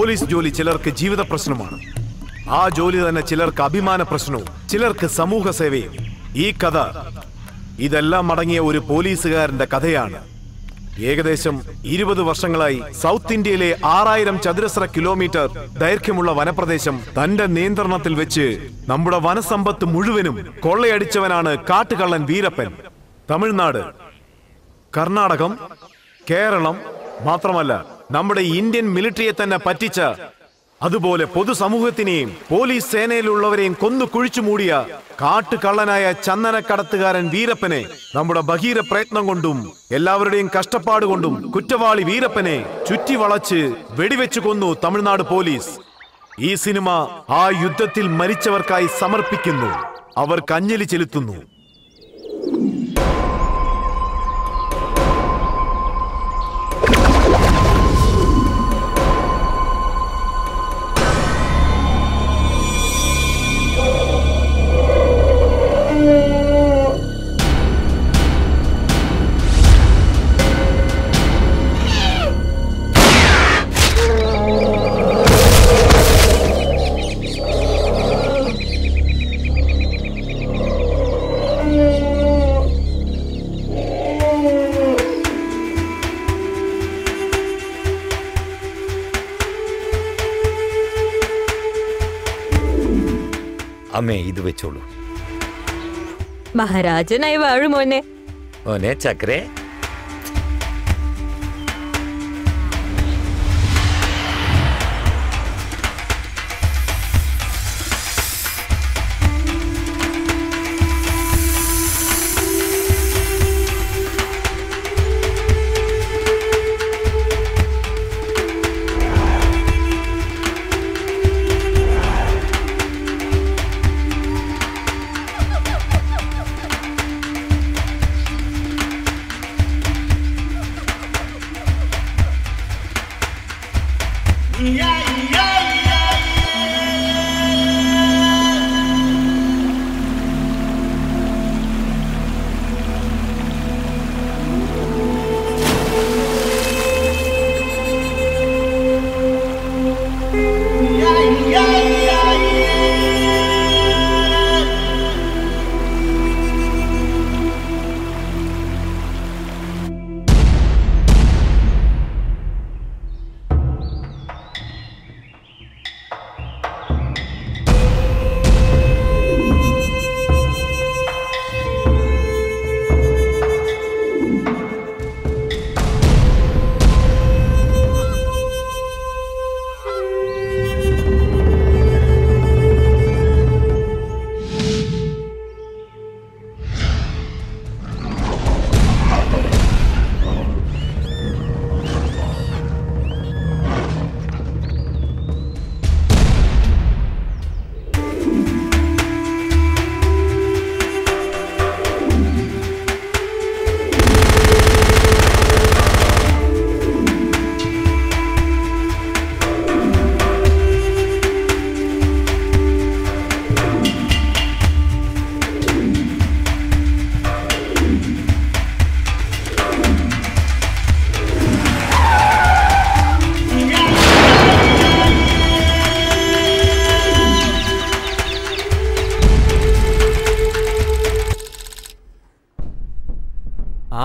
Police ജോലി ചിലർക്ക് ജീവിത പ്രശ്നമാണ്. ആ ജോലി തന്നെ ചിലർക്ക് അഭിമാന പ്രശ്നവും, ചിലർക്ക് സമൂഹ സേവയും. ഈ കഥ ഇതെല്ലാം അടങ്ങിയ ഒരു പോലീസുകാരന്റെ കഥയാണ്. ഏകദേശം 20 വർഷങ്ങളായി സൗത്ത് ഇന്ത്യയിലെ 6000 ചതുരശ്ര കിലോമീറ്റർ ദൈർഘ്യമുള്ള വനപ്രദേശം തന്റെ നിയന്ത്രണത്തിൽ വെച്ച് നമ്മുടെ വനസമ്പത്ത് മുഴുവനും കൊള്ളയടിച്ചവനാണ് കാട്ടുകള്ളൻ വീരപ്പൻ. തമിഴ്നാട്, കർണാടകം, കേരളം മാത്രമല്ല നമ്മുടെ ഇന്ത്യൻ മിലിറ്ററിയെ തന്നെ പറ്റിച്ച, അതുപോലെ പൊതുസമൂഹത്തിനെയും പോലീസ് സേനയിലുള്ളവരെയും കൊന്നു കുഴിച്ചു മൂടിയ കാട്ടുകള്ളനായ ചന്ദനക്കടത്തുകാരൻ വീരപ്പനെ നമ്മുടെ ബഹീര പ്രയത്നം കൊണ്ടും എല്ലാവരുടെയും കഷ്ടപ്പാട് കൊണ്ടും കുറ്റവാളി വീരപ്പനെ ചുറ്റി വളച്ച് വെടിവെച്ചു കൊന്നു തമിഴ്നാട് പോലീസ്. ഈ സിനിമ ആ യുദ്ധത്തിൽ മരിച്ചവർക്കായി സമർപ്പിക്കുന്നു, അവർക്ക് അഞ്ജലി ചെലുത്തുന്നു. അമ്മേ, ഇത് വെച്ചോളൂ. മഹാരാജനായി വാഴു മോനെ. മോനെ ചക്രേ.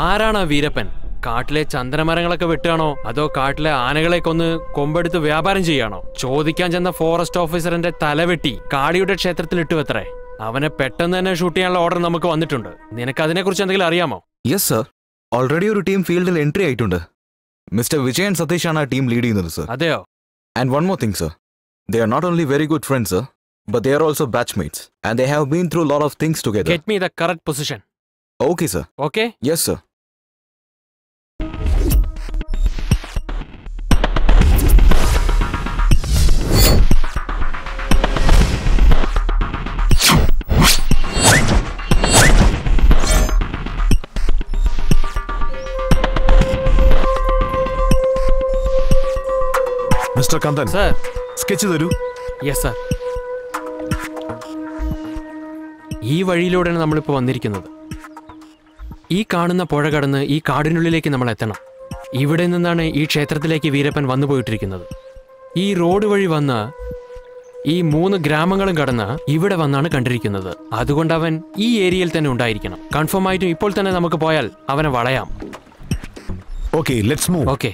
ആരാണ് വീരപ്പൻ? കാട്ടിലെ ചന്ദനമരങ്ങളൊക്കെ വെട്ടുകയാണോ അതോ കാട്ടിലെ ആനകളെ കൊന്ന് കൊമ്പെടുത്ത് വ്യാപാരം ചെയ്യാണോ? ചോദിക്കാൻ ചെന്ന ഫോറസ്റ്റ് ഓഫീസറിന്റെ തലവെട്ടി കാളിയുടെ ക്ഷേത്രത്തിൽ ഇട്ടുവെത്രേ. അവനെ പെട്ടെന്ന് തന്നെ ഷൂട്ട് ചെയ്യാനുള്ള ഓർഡർ നമുക്ക് വന്നിട്ടുണ്ട്. നിനക്ക് അതിനെക്കുറിച്ച് എന്തെങ്കിലും അറിയാമോ? യെസ് സർ, ഓൾറെഡി ഒരു ടീം ഫീൽഡിൽ എൻട്രി ആയിട്ടുണ്ട്. മിസ്റ്റർ വിജയൻ സതീഷ് ആണ് ആ ടീം ലീഡ് ചെയ്യുന്നത് സർ. അതെയോ? And one more thing sir, they are not only very good friends sir, but they are also batchmates and they have been through a lot of things together. Get me the correct position. Okay sir. Okay? Yes sir. Mister Kandan sir, sketch തരൂ. Yes sir. ഈ വഴിയിലൂടെയാണ് നമ്മളിപ്പോൾ വന്നിരിക്കുന്നത്. ഈ കാണുന്ന പുഴ കടന്ന് ഈ കാടിനുള്ളിലേക്ക് നമ്മൾ എത്തണം. ഇവിടെ നിന്നാണ് ഈ ക്ഷേത്രത്തിലേക്ക് വീരപ്പൻ വന്നു പോയിട്ടിരിക്കുന്നത്. ഈ റോഡ് വഴി വന്ന് ഈ 3 ഗ്രാമങ്ങളും കടന്ന് ഇവിടെ വന്നാണ് കണ്ടിരിക്കുന്നത്. അതുകൊണ്ട് അവൻ ഈ ഏരിയയിൽ തന്നെ ഉണ്ടായിരിക്കണം. കൺഫേം ആയിട്ടും ഇപ്പോൾ തന്നെ നമുക്ക് പോയാൽ അവനെ വളയാം. Okay, let's move. Okay.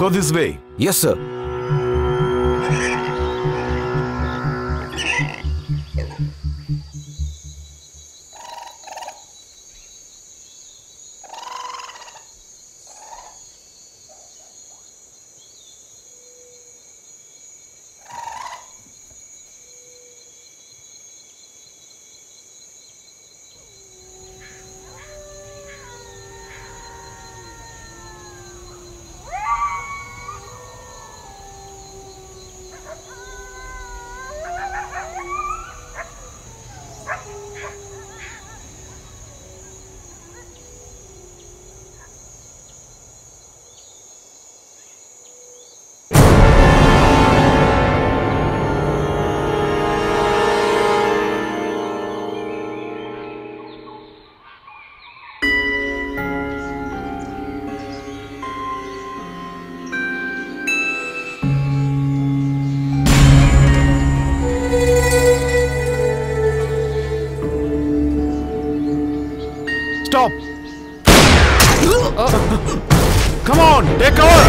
Go this way. Yes, sir. Stop! Come on, take cover!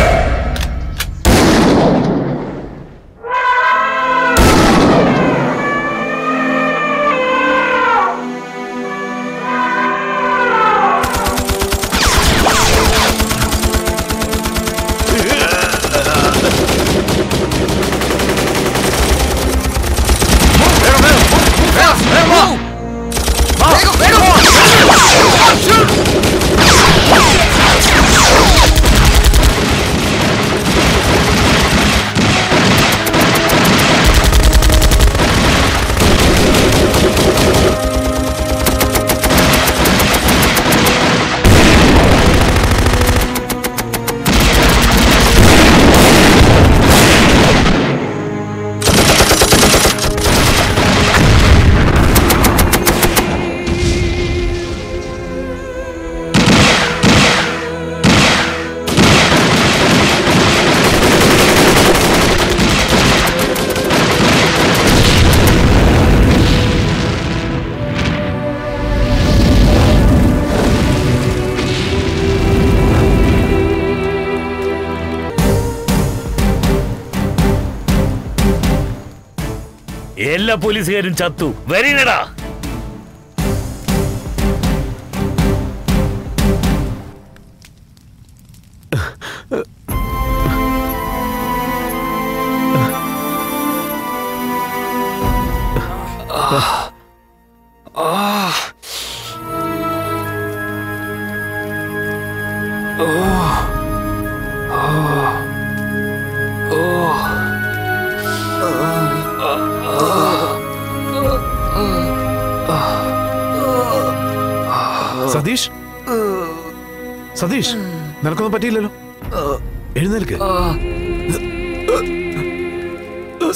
എല്ലാ പോലീസുകാരും ചത്തു. വരീനടാ. സതീഷ്, സതീഷ്, നിനക്കൊന്നും പറ്റിയില്ലല്ലോ. എഴുന്നേൽക്ക്.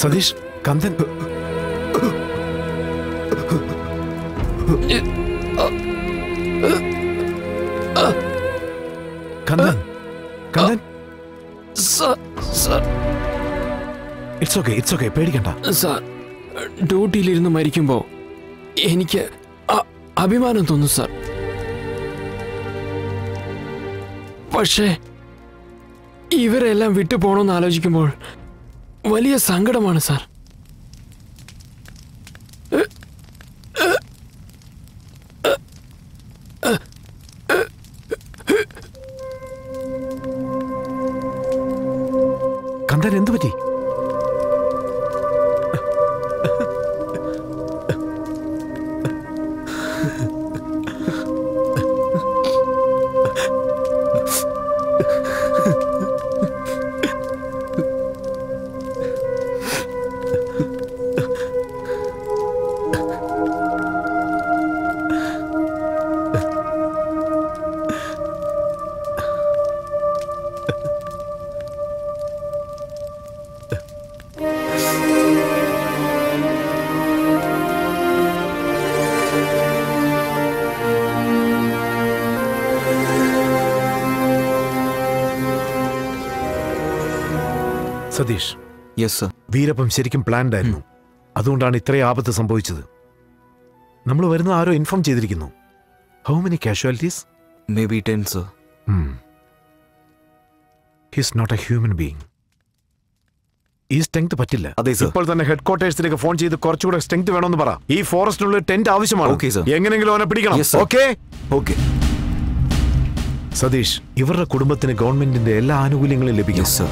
സതീഷ്, കന്ദൻ. കന്ദൻ, കന്ദൻ. ഇറ്റ്സ് ഓക്കെ, പേടിക്കണ്ട. സാർ, ഡ്യൂട്ടിയിലിരുന്ന് മരിക്കുമ്പോ എനിക്ക് അഭിമാനം തോന്നും സാർ. പക്ഷേ ഇവരെല്ലാം വിട്ടു പോകണമെന്ന് ആലോചിക്കുമ്പോൾ വലിയ സങ്കടമാണ് സാർ. കന്ദൻ, എന്തു പറ്റി? Satheesh, yes sir. വീരപ്പൻ ശരിക്കും പ്ലാൻഡ് ആയിരുന്നു. അതുകൊണ്ടാണ് ഇത്രയും ആപത്ത് സംഭവിച്ചത്. നമ്മൾ വരുന്ന ആരോ ഇൻഫോം ചെയ്തിരിക്കുന്നു. How many casualties? May be 10 sir. He's not a human being. ഈ സ്ട്രെങ്ത് പറ്റില്ല. അതെ സർ. ഇപ്പോൾ തന്നെ ഹെഡ് ക്വാർട്ടേഴ്സിലേക്ക് ഫോൺ ചെയ്ത് കുറച്ചുകൂടെ സ്ട്രെങ്ത് വേണമെന്ന് പറ. ഈ ഫോറസ്റ്റിനുള്ള ടെന്റ് ആവശ്യമാണ്. Okay, sir. എങ്ങനെങ്കിലും അവനെ പിടിക്കണം. Yes, sir. Okay? Okay. Satish, ഇവരുടെ കുടുംബത്തിന് ഗവൺമെന്റിന്റെ എല്ലാ ആനുകൂല്യങ്ങളും ലഭിക്കും. Yes sir.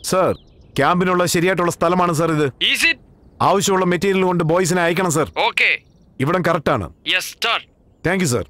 സർ, ക്യാമ്പിനുള്ള ശരിയായിട്ടുള്ള സ്ഥലമാണ് സർ ഇത്. ആവശ്യമുള്ള മെറ്റീരിയൽ കൊണ്ട് ബോയ്സിനെ അയക്കണം സർ. ഇവിടം കറക്റ്റ് ആണ്. Thank you sir.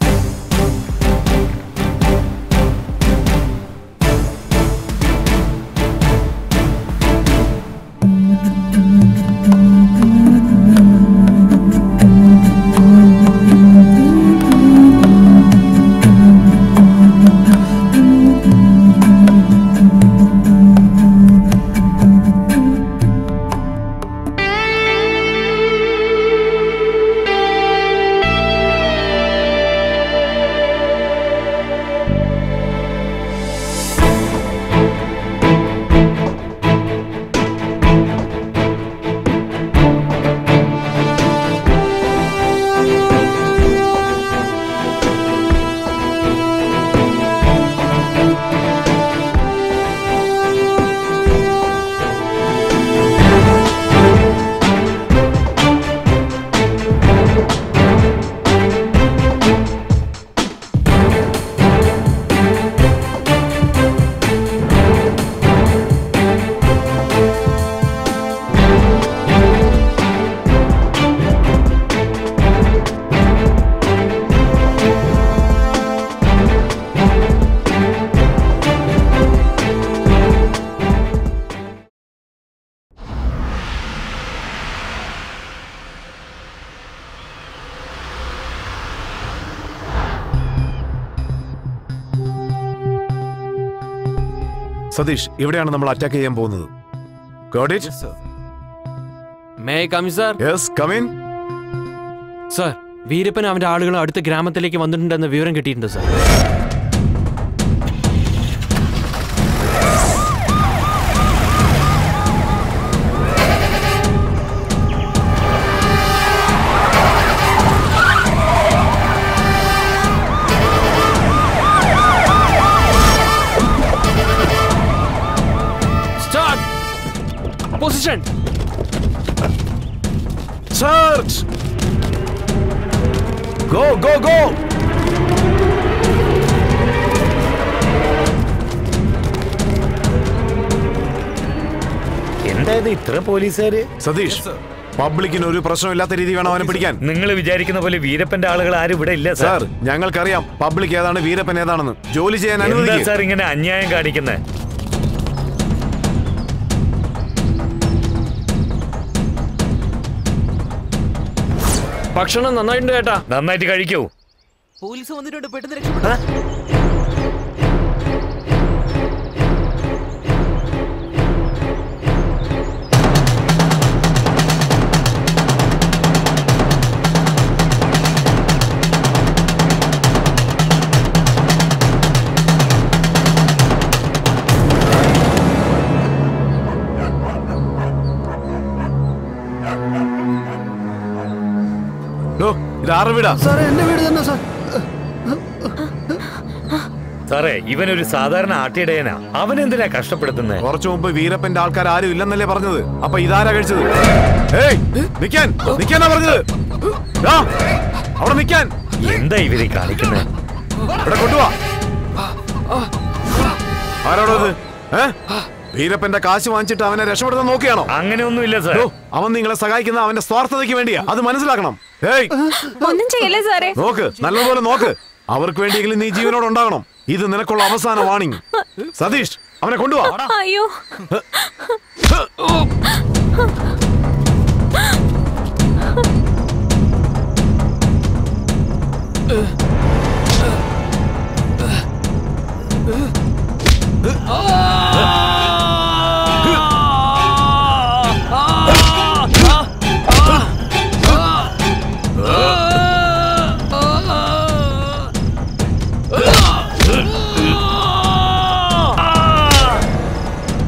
സതീഷ്, ഇവിടെയാണ് നമ്മൾ അറ്റാക്ക് ചെയ്യാൻ പോകുന്നത്. Got it? Yes, sir. May I come, sir? Yes, come in. Sir, Veerappan അവന്റെ ആളുകൾ അടുത്ത ഗ്രാമത്തിലേക്ക് വന്നിട്ടുണ്ടെന്ന വിവരം കിട്ടിയിട്ടുണ്ട് sir. Position. Search. Go go go. എന്തായത് ഇത്ര പോലീസുകാര്? സതീഷ്, പബ്ലിക്കിന് ഒരു പ്രശ്നമില്ലാത്ത രീതി വേണം അവനെ പിടിക്കാൻ. നിങ്ങൾ വിചാരിക്കുന്ന പോലെ വീരപ്പന്റെ ആളുകൾ ആരും ഇവിടെ ഇല്ല സാർ. ഞങ്ങൾക്കറിയാം പബ്ലിക് ഏതാണ്, വീരപ്പൻ ഏതാണെന്ന്. ജോലി ചെയ്യാൻ എന്താ അനുവദിക്കുക. സാർ ഇങ്ങനെ അന്യായം കാണിക്കുന്നത്? ഭക്ഷണം നന്നായിട്ടുണ്ട് ചേട്ടാ. നന്നായിട്ട് കഴിക്കൂ. പോലീസ് വന്നിട്ടുണ്ട്, പെട്ടെന്ന് രക്ഷപ്പെടാ. ഇത് ആരുടെ വീടാ? സാറേ, എന്റെ വീട് തന്നെ സാർ. സാറേ, ഇവനൊരു സാധാരണ ആട്ടിയിടയനാ. അവൻ എന്തിനാ കഷ്ടപ്പെടുത്തുന്നത്? കുറച്ചു മുമ്പ് വീരപ്പന്റെ ആൾക്കാർ ആരും ഇല്ലെന്നല്ലേ പറഞ്ഞത്? അപ്പൊ ഇതാരാ കഴിച്ചത്? നിക്കാനാ പറഞ്ഞത്. അവിടെ നിക്കാൻ. എന്താ ഇവരെ കാണിക്കുന്നത്? ഇവിടെ കൊണ്ടുവാ. ആരോടത്? വീരപ്പന്റെ കാശ് വാങ്ങിച്ചിട്ട് അവനെ രക്ഷപ്പെടുത്താൻ നോക്കിയാണോ? അങ്ങനെയൊന്നുമില്ല സാർ. അവൻ നിങ്ങളെ സഹായിക്കുന്ന അവന്റെ സ്വാർത്ഥതയ്ക്ക് വേണ്ടിയാ. അത് മനസ്സിലാക്കണം. ഒന്നും ചെയ്യല്ലേ സാറേ. നോക്ക്, നല്ലപോലെ നോക്ക്. അവർക്ക് വേണ്ടിയെങ്കിലും നീ ജീവനോട് ഉണ്ടാകണം. ഇത് നിനക്കുള്ള അവസാന വാണിംഗ്. സതീഷ്, അവനെ കൊണ്ടുവാ. അയ്യോ,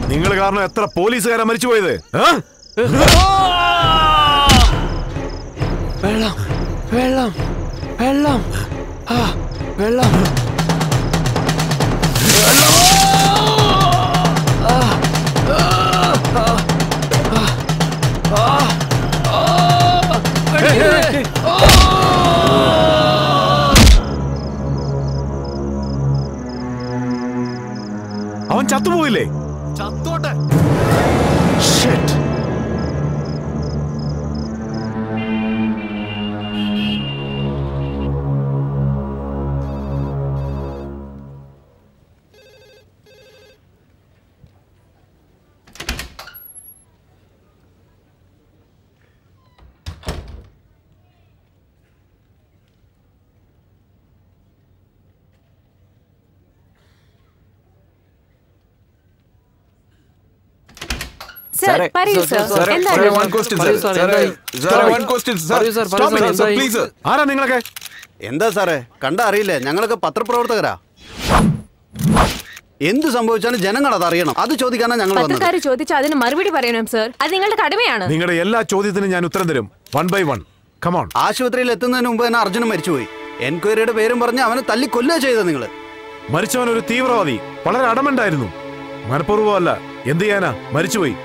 നിങ്ങൾ കാരണം എത്ര പോലീസുകാരാ മരിച്ചുപോയത്? വെള്ളം വെള്ളം വെള്ളം വെള്ളം. അവൻ ചത്തുപോയില്ലേ? ചത്തോട്ടെ. Shit. സർ, പറയൂ സർ. എന്താണ്? ആരാ നിങ്ങളൊക്കെ? എന്താ സാറേ, കണ്ടാ അറിയില്ലേ? ഞങ്ങളൊക്കെ പത്രപ്രവർത്തകരാ. എന്ത് സംഭവിച്ചാലും ജനങ്ങൾ അത് അറിയണം. അത് ചോദിക്കാനാണ് ഞങ്ങൾ വന്നത്. പത്രക്കാര് ചോദിച്ചാൽ അതിന് മറുപടി പറയണം സർ. അത് നിങ്ങളുടെ കടമയാണ്. നിങ്ങളുടെ എല്ലാ ചോദ്യത്തിനും ഞാൻ ഉത്തരം തരും. 1 by 1. Come on. ആശുപത്രിയിൽ എത്തുന്നതിന് മുമ്പ് തന്നെ അർജുനൻ മരിച്ചുപോയി. എൻക്വയറിയുടെ പേരും പറഞ്ഞ് അവനെ തല്ലി കൊല്ലുക ചെയ്തത് നിങ്ങൾ. മരിച്ചവൻ ഒരു തീവ്രവാദി. വളരെ അടമുണ്ടായിരുന്നു. മനഃപൂർവ്വമല്ല. എന്ത് ചെയ്യാനാ? മരിച്ചുപോയി.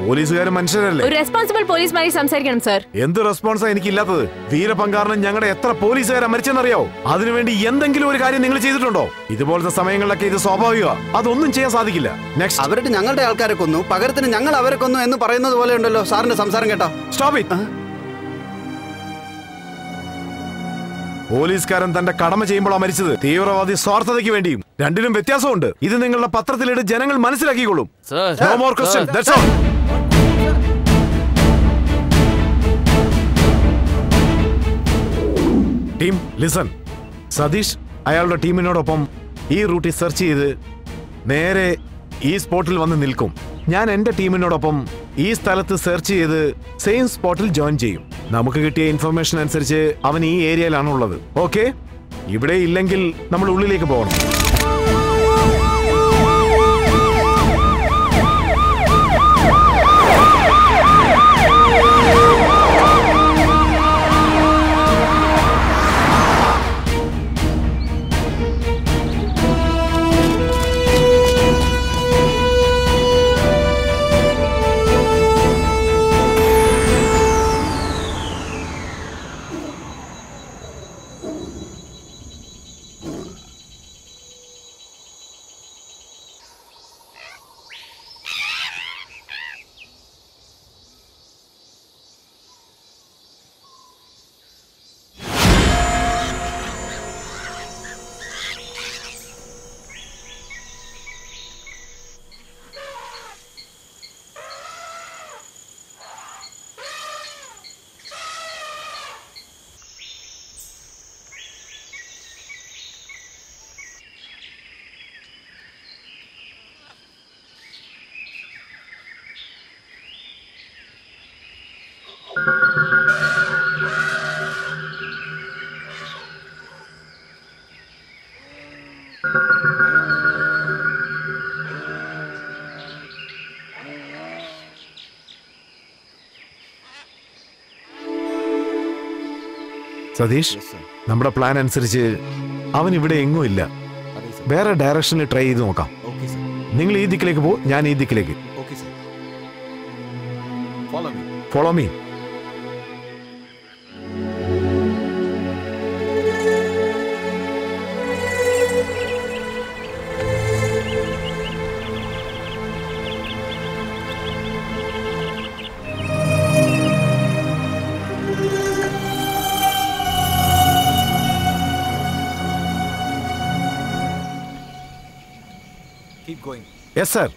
പോലീസുകാരും മനുഷ്യരല്ലേ? ഒരു റെസ്പോൺസിബിൾ പോലീസുമായി സംസാരിക്കണം സർ. എന്ത് റെസ്പോൺസാ എനിക്കില്ലാത്തത്? വീരപങ്കാരണം ഞങ്ങളുടെ എത്ര പോലീസുകാരെ മരിച്ചെന്നറിയാവോ? അതിനുവേണ്ടി എന്തെങ്കിലും ഒരു കാര്യം നിങ്ങൾ ചെയ്തിട്ടുണ്ടോ? ഇതുപോലത്തെ സമയങ്ങളിലൊക്കെ ഇത് സ്വാഭാവിക. അതൊന്നും ചെയ്യാൻ സാധിക്കില്ല. നെക്സ്റ്റ്. അവരുടെ ഞങ്ങളുടെ ആൾക്കാരെ കൊന്നു, പകരത്തിന് ഞങ്ങൾ അവരെ കൊന്നു എന്ന് പറയുന്നത് പോലെ ഉണ്ടല്ലോ സാറിന്റെ സംസാരം കേട്ടോ. Stop it. പോലീസുകാരൻ തന്റെ കടമ ചെയ്യുമ്പോഴാണ് മരിച്ചത്. തീവ്രവാദി സ്വാർത്ഥതയ്ക്ക് വേണ്ടിയും. രണ്ടിനും വ്യത്യാസമുണ്ട്. ഇത് നിങ്ങളുടെ പത്രത്തിലിട്ട് ജനങ്ങൾ മനസ്സിലാക്കിക്കോളും. No more question. That's all. Team listen. Satish അയാളുടെ ടീമിനോടൊപ്പം ഈ റൂട്ടിൽ സെർച്ച് ചെയ്ത് നേരെ ഈ സ്പോട്ടിൽ വന്ന് നിൽക്കും. ഞാൻ എന്റെ ടീമിനോടൊപ്പം ഈ സ്ഥലത്ത് സെർച്ച് ചെയ്ത് സെയിം സ്പോട്ടിൽ ജോയിൻ ചെയ്യും. നമുക്ക് കിട്ടിയ ഇൻഫർമേഷൻ അനുസരിച്ച് അവൻ ഈ ഏരിയയിലാണ് ഉള്ളത്. ഓക്കെ? ഇവിടെ ഇല്ലെങ്കിൽ നമ്മൾ ഉള്ളിലേക്ക് പോകണം. സതീഷ്, നമ്മുടെ പ്ലാൻ അനുസരിച്ച് അവൻ ഇവിടെ എങ്ങും ഇല്ല. വേറെ ഡയറക്ഷനിൽ ട്രൈ ചെയ്ത് നോക്കാം. നിങ്ങൾ ഈ ദിക്കിലേക്ക് പോ, ഞാൻ ഈ ദിക്കിലേക്ക്. Follow me. Yes, sir.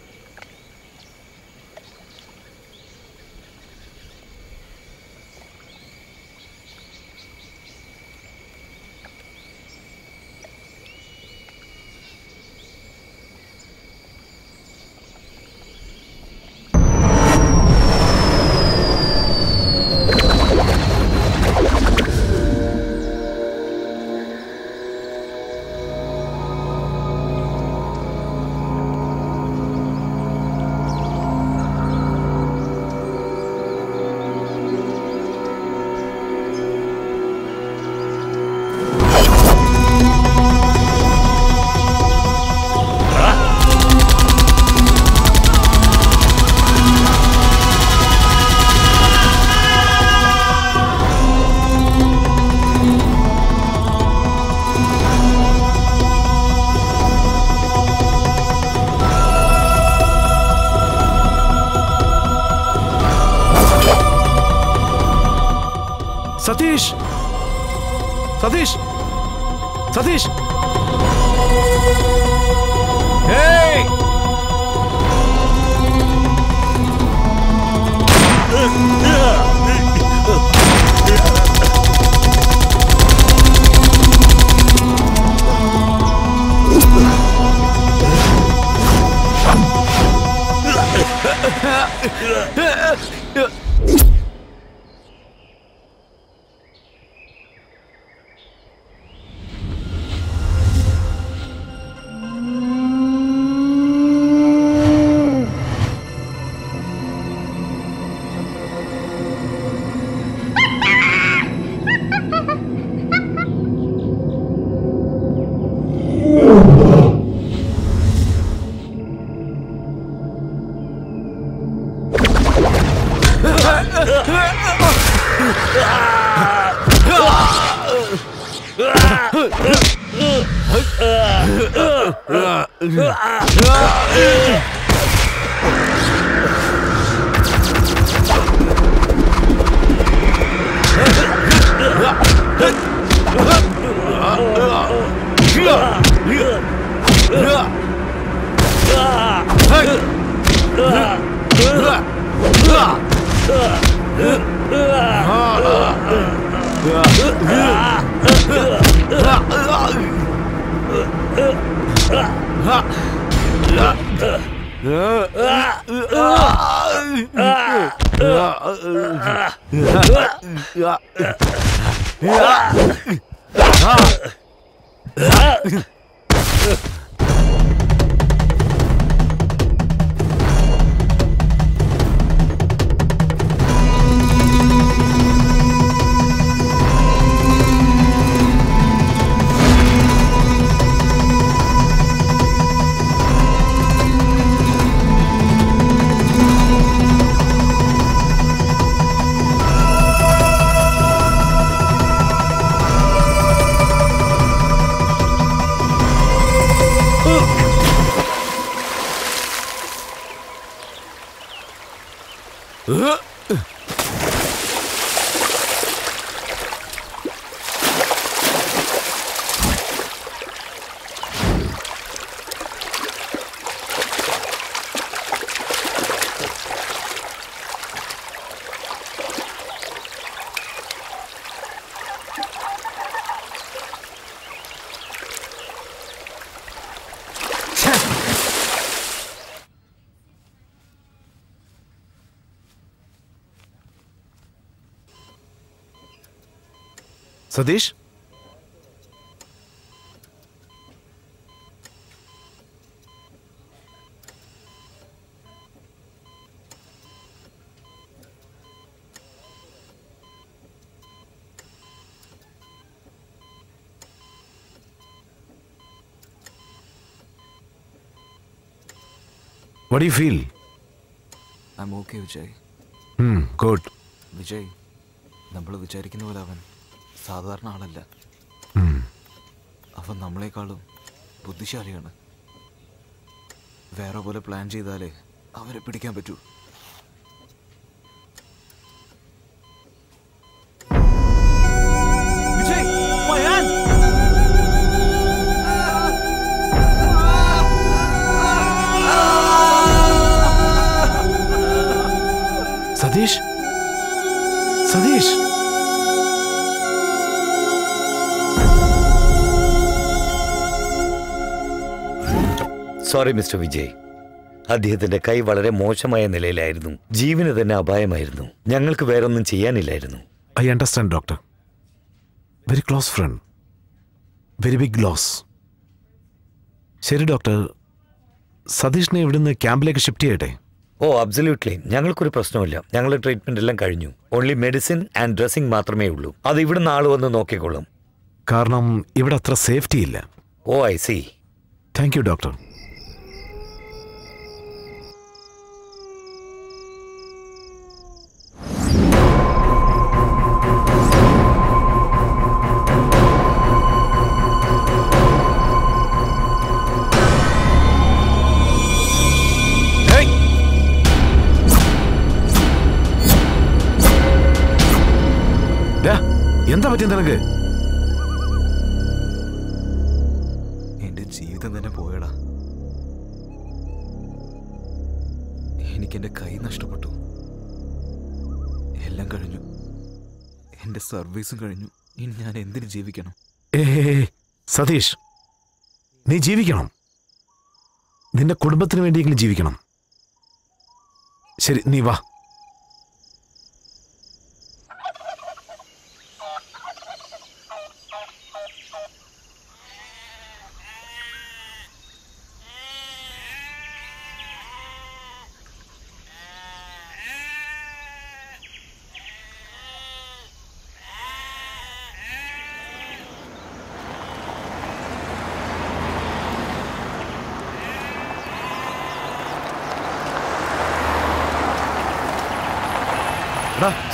Satish! Satish! Satish! Hey! Satish? What do you feel? I'm okay, Vijay. Good. Vijay, നമ്മൾ വിചാരിക്കുന്ന പോലെ അവൻ സാധാരണ ആളല്ല. അവൻ നമ്മളെക്കാളും ബുദ്ധിശാലിയാണ്. വേറെ പോലെ പ്ലാൻ ചെയ്താലേ അവരെ പിടിക്കാൻ പറ്റൂ. Satish, Satish, sorry mister Vijay. അദ്ദേഹത്തിന്റെ കൈ വളരെ മോശമായ നിലയിലായിരുന്നു. ജീവന് തന്നെ അപായമായിരുന്നു. ഞങ്ങൾക്ക് വേറൊന്നും ചെയ്യാനില്ലായിരുന്നു. I understand doctor. Very close friend, very big loss. ശരി ഡോക്ടർ, സതീഷിനെ ഇവിടുന്ന് ക്യാമ്പിലേക്ക് ഷിഫ്റ്റ് ചെയ്യട്ടെ? ഓ അബ്സല്യൂട്ട്ലി, ഞങ്ങൾക്കൊരു പ്രശ്നമില്ല. ഞങ്ങളുടെ ട്രീറ്റ്മെന്റ് എല്ലാം കഴിഞ്ഞു. ഓൺലി മെഡിസിൻ ആൻഡ് ഡ്രസ്സിംഗ് മാത്രമേ ഉള്ളൂ. അത് ഇവിടുന്ന് ആൾ വന്ന് നോക്കിക്കൊള്ളും. കാരണം ഇവിടെ അത്ര സേഫ്റ്റി ഇല്ല. Oh I see. Thank you doctor. എന്താ പറ്റിയ നിനക്ക്? എന്റെ ജീവിതം തന്നെ പോയടാ. എനിക്കെന്റെ കൈ നഷ്ടപ്പെട്ടു. എല്ലാം കഴിഞ്ഞു. എന്റെ സർവീസും കഴിഞ്ഞു. ഇനി ഞാൻ എന്തിനു ജീവിക്കണം? സതീഷ്, നീ ജീവിക്കണം. നിന്റെ കുടുംബത്തിന് വേണ്ടിയെങ്കിലും ജീവിക്കണം. ശരി, നീ വാ.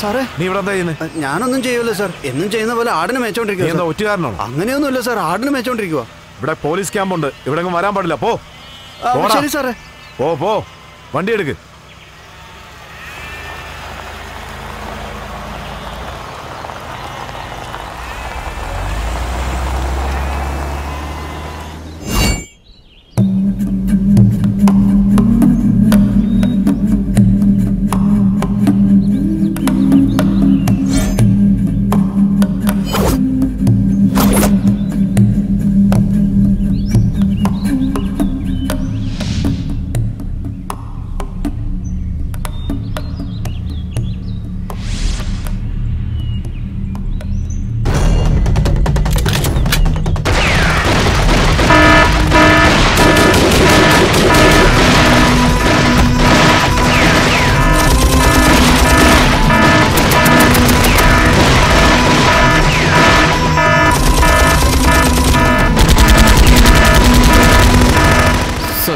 സാറേ, നീ ഇവിടെ എന്താ ചെയ്യുന്നത്? ഞാനൊന്നും ചെയ്യൂല സാർ. എന്നും ചെയ്യുന്ന പോലെ ആടിനെ മേച്ചോണ്ടിരിക്കുക. എന്താ ഒറ്റുകാരനാണോ? അങ്ങനെയൊന്നുമില്ല സാർ, ആടിനെ മേച്ചോണ്ടിരിക്കുക. ഇവിടെ പോലീസ് ക്യാമ്പുണ്ട്. ഇവിടെ വരാൻ പാടില്ല. പോ. ശരി സാറേ. പോ, വണ്ടി എടുക്ക്.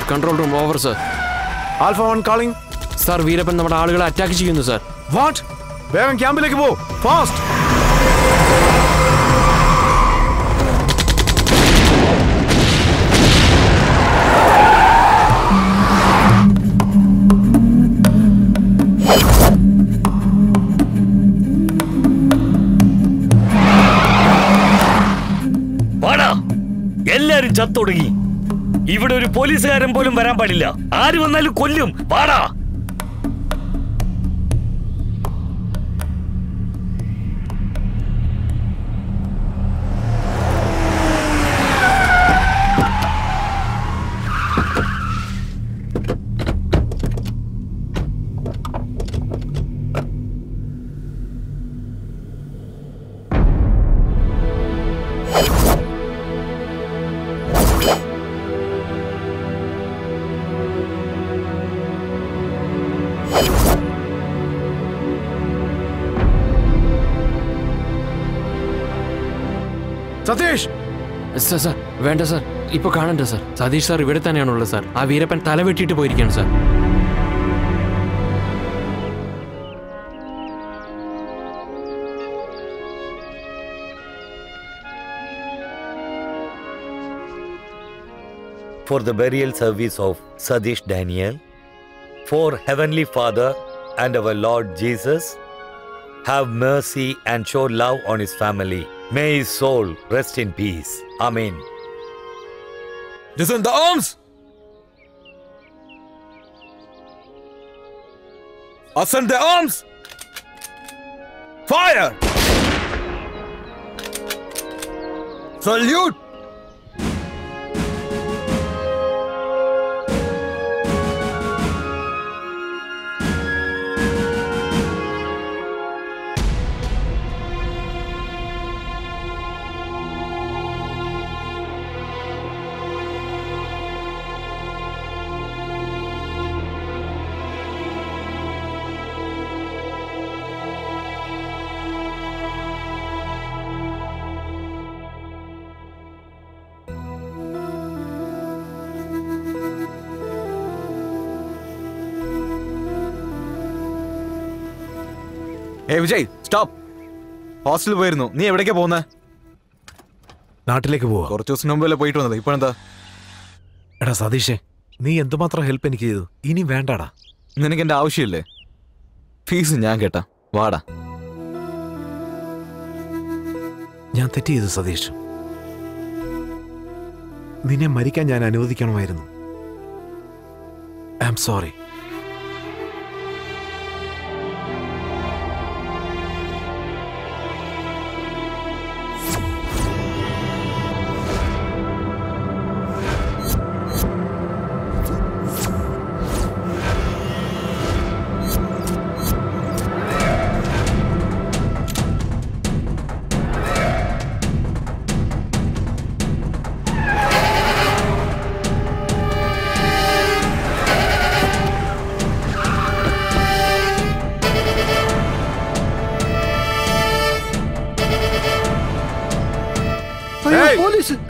Control room over sir. Alpha 1 calling. Sir, Veerappan നമ്മുടെ ആളുകളെ അറ്റാക്ക് ചെയ്യുന്നു സാർ. വാട്ട്? വേഗം ക്യാമ്പിലേക്ക് പോ, ഫാസ്റ്റ്. എല്ലാരും ചത്തൊടുങ്ങി. ഇവിടെ ഒരു പോലീസുകാരൻ പോലും വരാൻ പാടില്ല. ആര് വന്നാലും കൊല്ലും. വാടാ. സതീഷ്. സാർ, വേണ്ട സാർ. ഇപ്പൊ കാണണ്ട സാർ. സതീഷ് സാർ ഇവിടെ തന്നെയാണുള്ളത് സാർ. ആ വീരപ്പൻ തല വെട്ടിയിട്ട് പോയിരിക്കുകയാണ് sir. For the burial service of Sadish Daniel, for Heavenly Father and our Lord Jesus, have mercy and show love on his family. May his soul rest in peace. Amen. Descend the arms! Ascend the arms! Fire! Salute! Hey Vijay, stop! ഹോസ്റ്റലിൽ പോയിരുന്നു. നീ എവിടേക്കാ പോകുന്നത്? നാട്ടിലേക്ക് പോവാ. കുറച്ച് ദിവസം മുമ്പല്ലേ പോയിട്ട് വന്നത്. ഇപ്പോഴെന്താ? എടാ സതീഷേ, നീ എന്തുമാത്രം ഹെൽപ്പ് എനിക്ക് ചെയ്തു. ഇനി വേണ്ടാടാ. നിനക്ക് എന്റെ ആവശ്യമില്ലേ? ഫീസ് ഞാൻ കേട്ടാ. വാടാ. ഞാൻ തെറ്റ് ചെയ്തു സതീഷ്. നിന്നെ മരിക്കാൻ ഞാൻ അനുവദിക്കണമായിരുന്നു. I am sorry.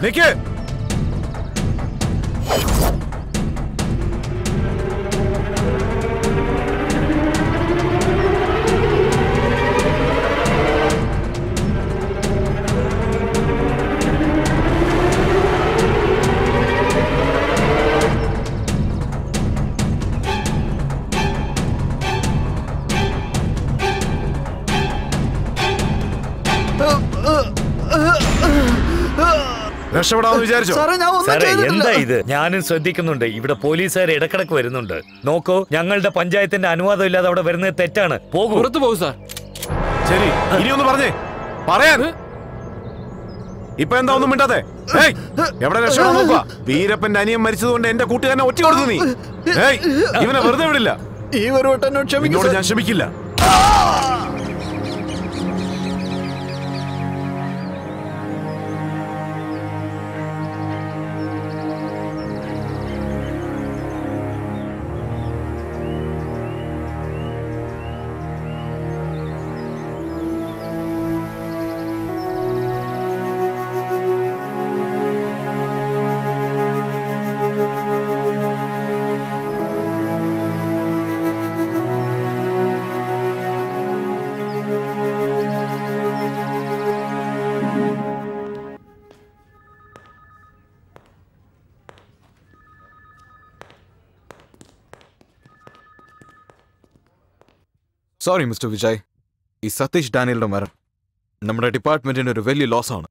നിക്ക്. രക്ഷപ്പെടാമെന്ന് വിചാരിച്ചോ? സാറേ എന്താ ഇത്? ഞാനും ശ്രദ്ധിക്കുന്നുണ്ട്. ഇവിടെ പോലീസുകാർ ഇടക്കിടക്ക് വരുന്നുണ്ട്. നോക്കൂ, ഞങ്ങളുടെ പഞ്ചായത്തിന്റെ അനുവാദം ഇല്ലാതെ അവിടെ വരുന്നത് തെറ്റാണ്. പോകൂ. പുറത്തു പോകും സാർ. ശരി, ഇനിയൊന്ന് പറഞ്ഞേ. പറയാൻ ഇപ്പൊ എന്താ ഒന്നും മിണ്ടാതെ? എവിടെ രക്ഷപ്പെടാൻ നോക്കുക? വീരപ്പന്റെ അനിയൻ മരിച്ചതുകൊണ്ട് എന്റെ കൂട്ടുകാരനെ ഒറ്റ കൊടുത്തു നീ. ഇവനെ വെറുതെ വിടില്ല. ഈ ഒരു വട്ടം ക്ഷമിക്കോട്. ഞാൻ ക്ഷമിക്കില്ല. സോറി മിസ്റ്റർ വിജയ്, ഈ സതീഷ് ഡാനിയലിന്റെ മരണം നമ്മുടെ ഡിപ്പാർട്ട്മെന്റിന് ഒരു വലിയ ലോസ് ആണ്.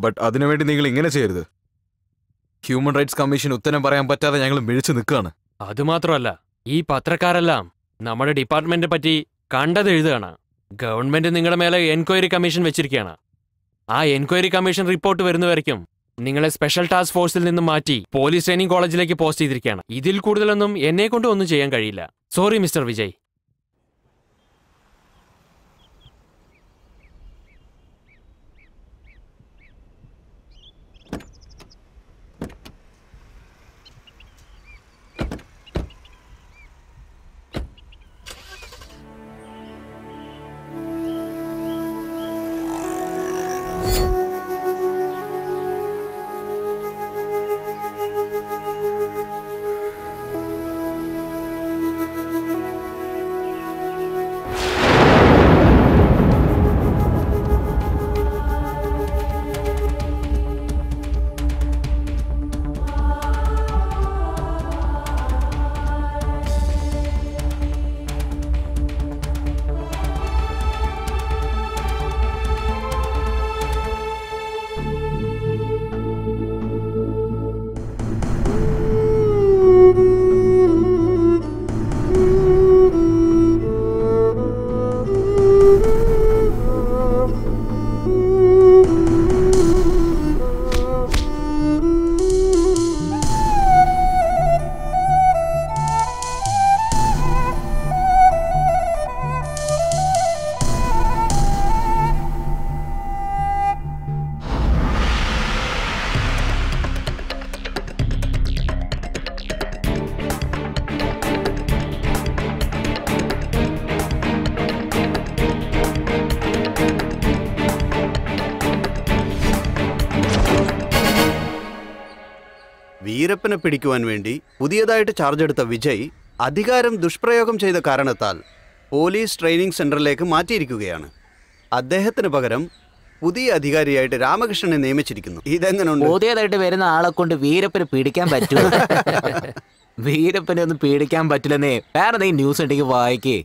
ബട്ട് അതിനുവേണ്ടി നിങ്ങൾ ഇങ്ങനെ ചെയ്യരുത്. ഹ്യൂമൻ റൈറ്റ്സ് കമ്മീഷൻ ഉത്തരം പറയാൻ പറ്റാതെ ഞങ്ങൾ മിഴിച്ചു നിൽക്കുകയാണ്. അതുമാത്രമല്ല, ഈ പത്രക്കാരെല്ലാം നമ്മുടെ ഡിപ്പാർട്ട്മെന്റിനെ പറ്റി കണ്ടത് എഴുതുകയാണ്. ഗവൺമെന്റ് നിങ്ങളുടെ മേലെ എൻക്വയറി കമ്മീഷൻ വെച്ചിരിക്കുകയാണ്. ആ എൻക്വയറി കമ്മീഷൻ റിപ്പോർട്ട് വരുന്നവരേക്കും നിങ്ങളെ സ്പെഷ്യൽ ടാസ്ക് ഫോഴ്സിൽ നിന്ന് മാറ്റി പോലീസ് ട്രെയിനിങ് കോളേജിലേക്ക് പോസ്റ്റ് ചെയ്തിരിക്കുകയാണ്. ഇതിൽ കൂടുതലൊന്നും എന്നെ കൊണ്ട് ഒന്നും ചെയ്യാൻ കഴിയില്ല. Sorry mister Vijay. വീരപ്പനെ പിടിക്കുവാൻ വേണ്ടി പുതിയതായിട്ട് ചാർജ് എടുത്ത വിജയ് അധികാരം ദുഷ്പ്രയോഗം ചെയ്ത കാരണത്താൽ പോലീസ് ട്രെയിനിങ് സെന്ററിലേക്ക് മാറ്റിയിരിക്കുകയാണ്. അദ്ദേഹത്തിന് പകരം പുതിയ അധികാരിയായിട്ട് രാമകൃഷ്ണനെ നിയമിച്ചിരിക്കുന്നു. ഇതെങ്ങനെയുണ്ട്? പുതിയതായിട്ട് വരുന്ന ആളെ കൊണ്ട് വീരപ്പനെ പിടിക്കാൻ പറ്റുമോ? വീരപ്പനെ ഒന്നും പേടിക്കാൻ പറ്റില്ലെന്നേ. വേറെ നീ ന്യൂസ് ഉണ്ടെങ്കിൽ വായിക്കേ.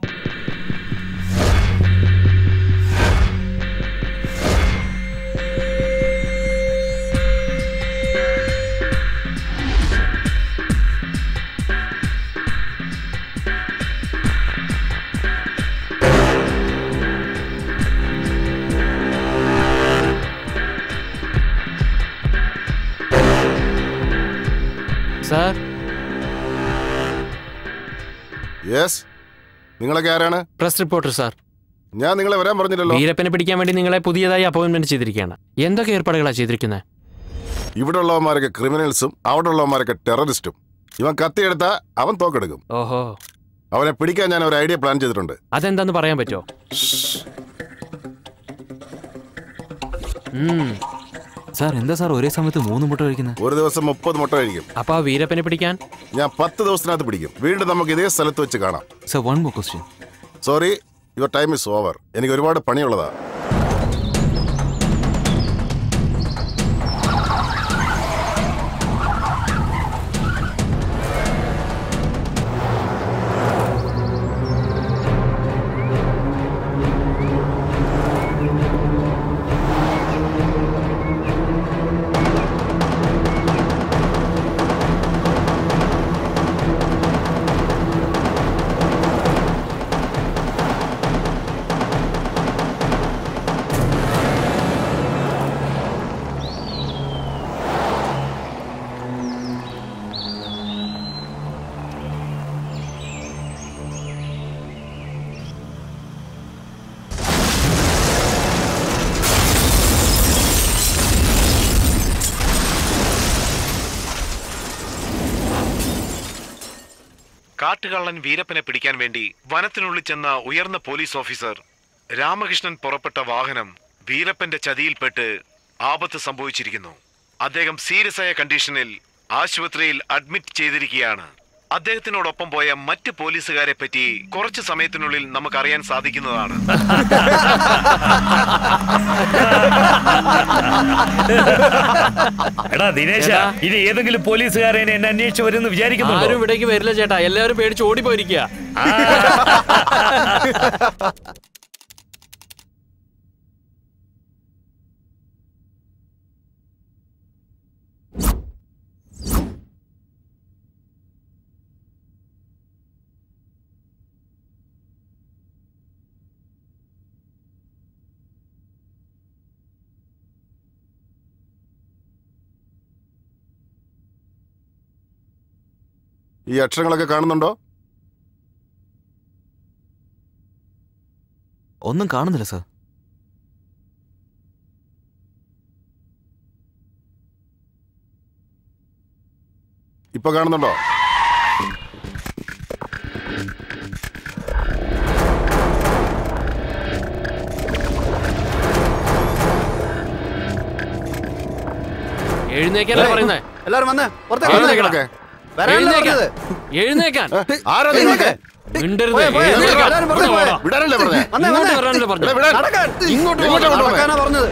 സാർ, യെസ്, നിങ്ങളൊക്കെ ആരാണ്? Press reporter sir. ഞാൻ നിങ്ങളെ വരാൻ പറഞ്ഞില്ലല്ലോ. വീരപ്പനെ പിടിക്കാൻ വേണ്ടി നിങ്ങളെ പുതിയതായി അപ്പോയിന്റ്മെന്റ് ചെയ്തിരിക്കുകയാണ്. എന്തൊക്കെ ഏർപ്പാടുകളാണ് ചെയ്തിരിക്കുന്നത്? ഇവിടെ ഉള്ളവന്മാരൊക്കെ ക്രിമിനൽസും അവിടെ ഉള്ളവന്മാരൊക്കെ ടെററിസ്റ്റും. ഇവൻ കത്തിയെടുത്താ അവൻ തോക്കെടുക്കും. ഓഹോ, അവനെ പിടിക്കാൻ ഞാൻ ഒരു ഐഡിയ പ്ലാൻ ചെയ്തിട്ടുണ്ട്. അതെന്താന്ന് പറയാൻ പറ്റുമോ? സാർ എന്താ സാർ ഒരേ സമയത്ത് 3 മുട്ട കഴിക്കുന്നത്? ഒരു ദിവസം 30 മുട്ട കഴിക്കും. അപ്പൊ ആ വീരപ്പനെ പിടിക്കാൻ ഞാൻ 10 ദിവസത്തിനകത്ത് പിടിക്കും. വീണ്ടും നമുക്ക് ഇതേ സ്ഥലത്ത് വെച്ച് കാണാം. Sir one more question. Sorry, your time is over. എനിക്ക് ഒരുപാട് പണിയുള്ളതാ. കാട്ടുകള്ളൻ വീരപ്പനെ പിടിക്കാൻ വേണ്ടി വനത്തിനുള്ളിൽ ചെന്ന ഉയർന്ന പോലീസ് ഓഫീസർ രാമകൃഷ്ണൻ പുറപ്പെട്ട വാഹനം വീരപ്പന്റെ ചതിയിൽപ്പെട്ട് ആപത്ത് സംഭവിച്ചിരിക്കുന്നു. അദ്ദേഹം സീരിയസ് ആയ കണ്ടീഷനിൽ ആശുപത്രിയിൽ അഡ്മിറ്റ് ചെയ്തിരിക്കുകയാണ്. അദ്ദേഹത്തിനോടൊപ്പം പോയ മറ്റ് പോലീസുകാരെ പറ്റി കുറച്ചു സമയത്തിനുള്ളിൽ നമുക്കറിയാൻ സാധിക്കുന്നതാണ്. എടാ ദിനേശ, ഇത് ഏതെങ്കിലും പോലീസുകാരെ എന്നെ അന്വേഷിച്ചു വരുമെന്ന് വിചാരിക്കുന്നു? ആരും ഇവിടേക്ക് വരില്ല ചേട്ടാ, എല്ലാവരും പേടിച്ച് ഓടിപ്പോയിരിക്കുക. ഈ അക്ഷരങ്ങളൊക്കെ കാണുന്നുണ്ടോ? ഒന്നും കാണുന്നില്ല സാർ. ഇപ്പൊ കാണുന്നുണ്ടോ? എഴുന്നേക്കല്ലേ പറയുന്നേ? എല്ലാരും വന്നേ, ആരാ എഴുന്നേക്കാൻ. ആരാ നിങ്ങളൊക്കെ? മിണ്ടരുത്. വിടാനല്ലേ പറഞ്ഞേ? ഇങ്ങോട്ട് വരാനല്ലേ പറഞ്ഞത്? ഇങ്ങോട്ട് പറഞ്ഞത്.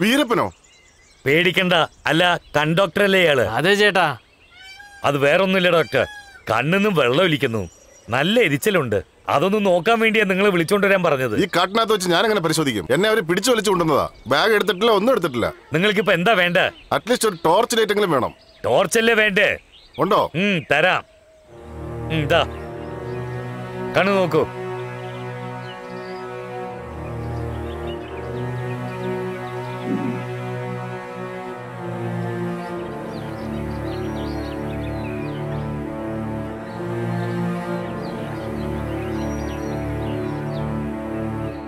വീരപ്പനോ? പേടിക്കണ്ട, അല്ല കണ്ടോക്ടറല്ലേ ഇയാള്? അതെ ചേട്ടാ. അത് വേറൊന്നുമില്ല ഡോക്ടർ, കണ്ണിന്നും വെള്ളം ഒലിക്കുന്നു, നല്ല എരിച്ചലുണ്ട്. അതൊന്നും നോക്കാൻ വേണ്ടിയാ നിങ്ങൾ വിളിച്ചോണ്ടുവരാൻ പറഞ്ഞത്. ഈ കാട്ടിനകത്ത് വെച്ച് ഞാൻ അങ്ങനെ പരിശോധിക്കും? എന്നെ അവര് പിടിച്ചു വലിച്ചു കൊണ്ടുവന്നതാ. ബാഗ് എടുത്തിട്ടില്ല, ഒന്നും എടുത്തിട്ടില്ല. നിങ്ങൾക്കിപ്പോ എന്താ വേണ്ട? അറ്റ്ലീസ്റ്റ് ഒരു ടോർച്ച് ലൈറ്റ് എങ്കിലും വേണം. ടോർച്ചല്ലേ വേണ്ടേ? ഉണ്ടോ? തരാം. ഇതാ കണ്ണു നോക്കൂ.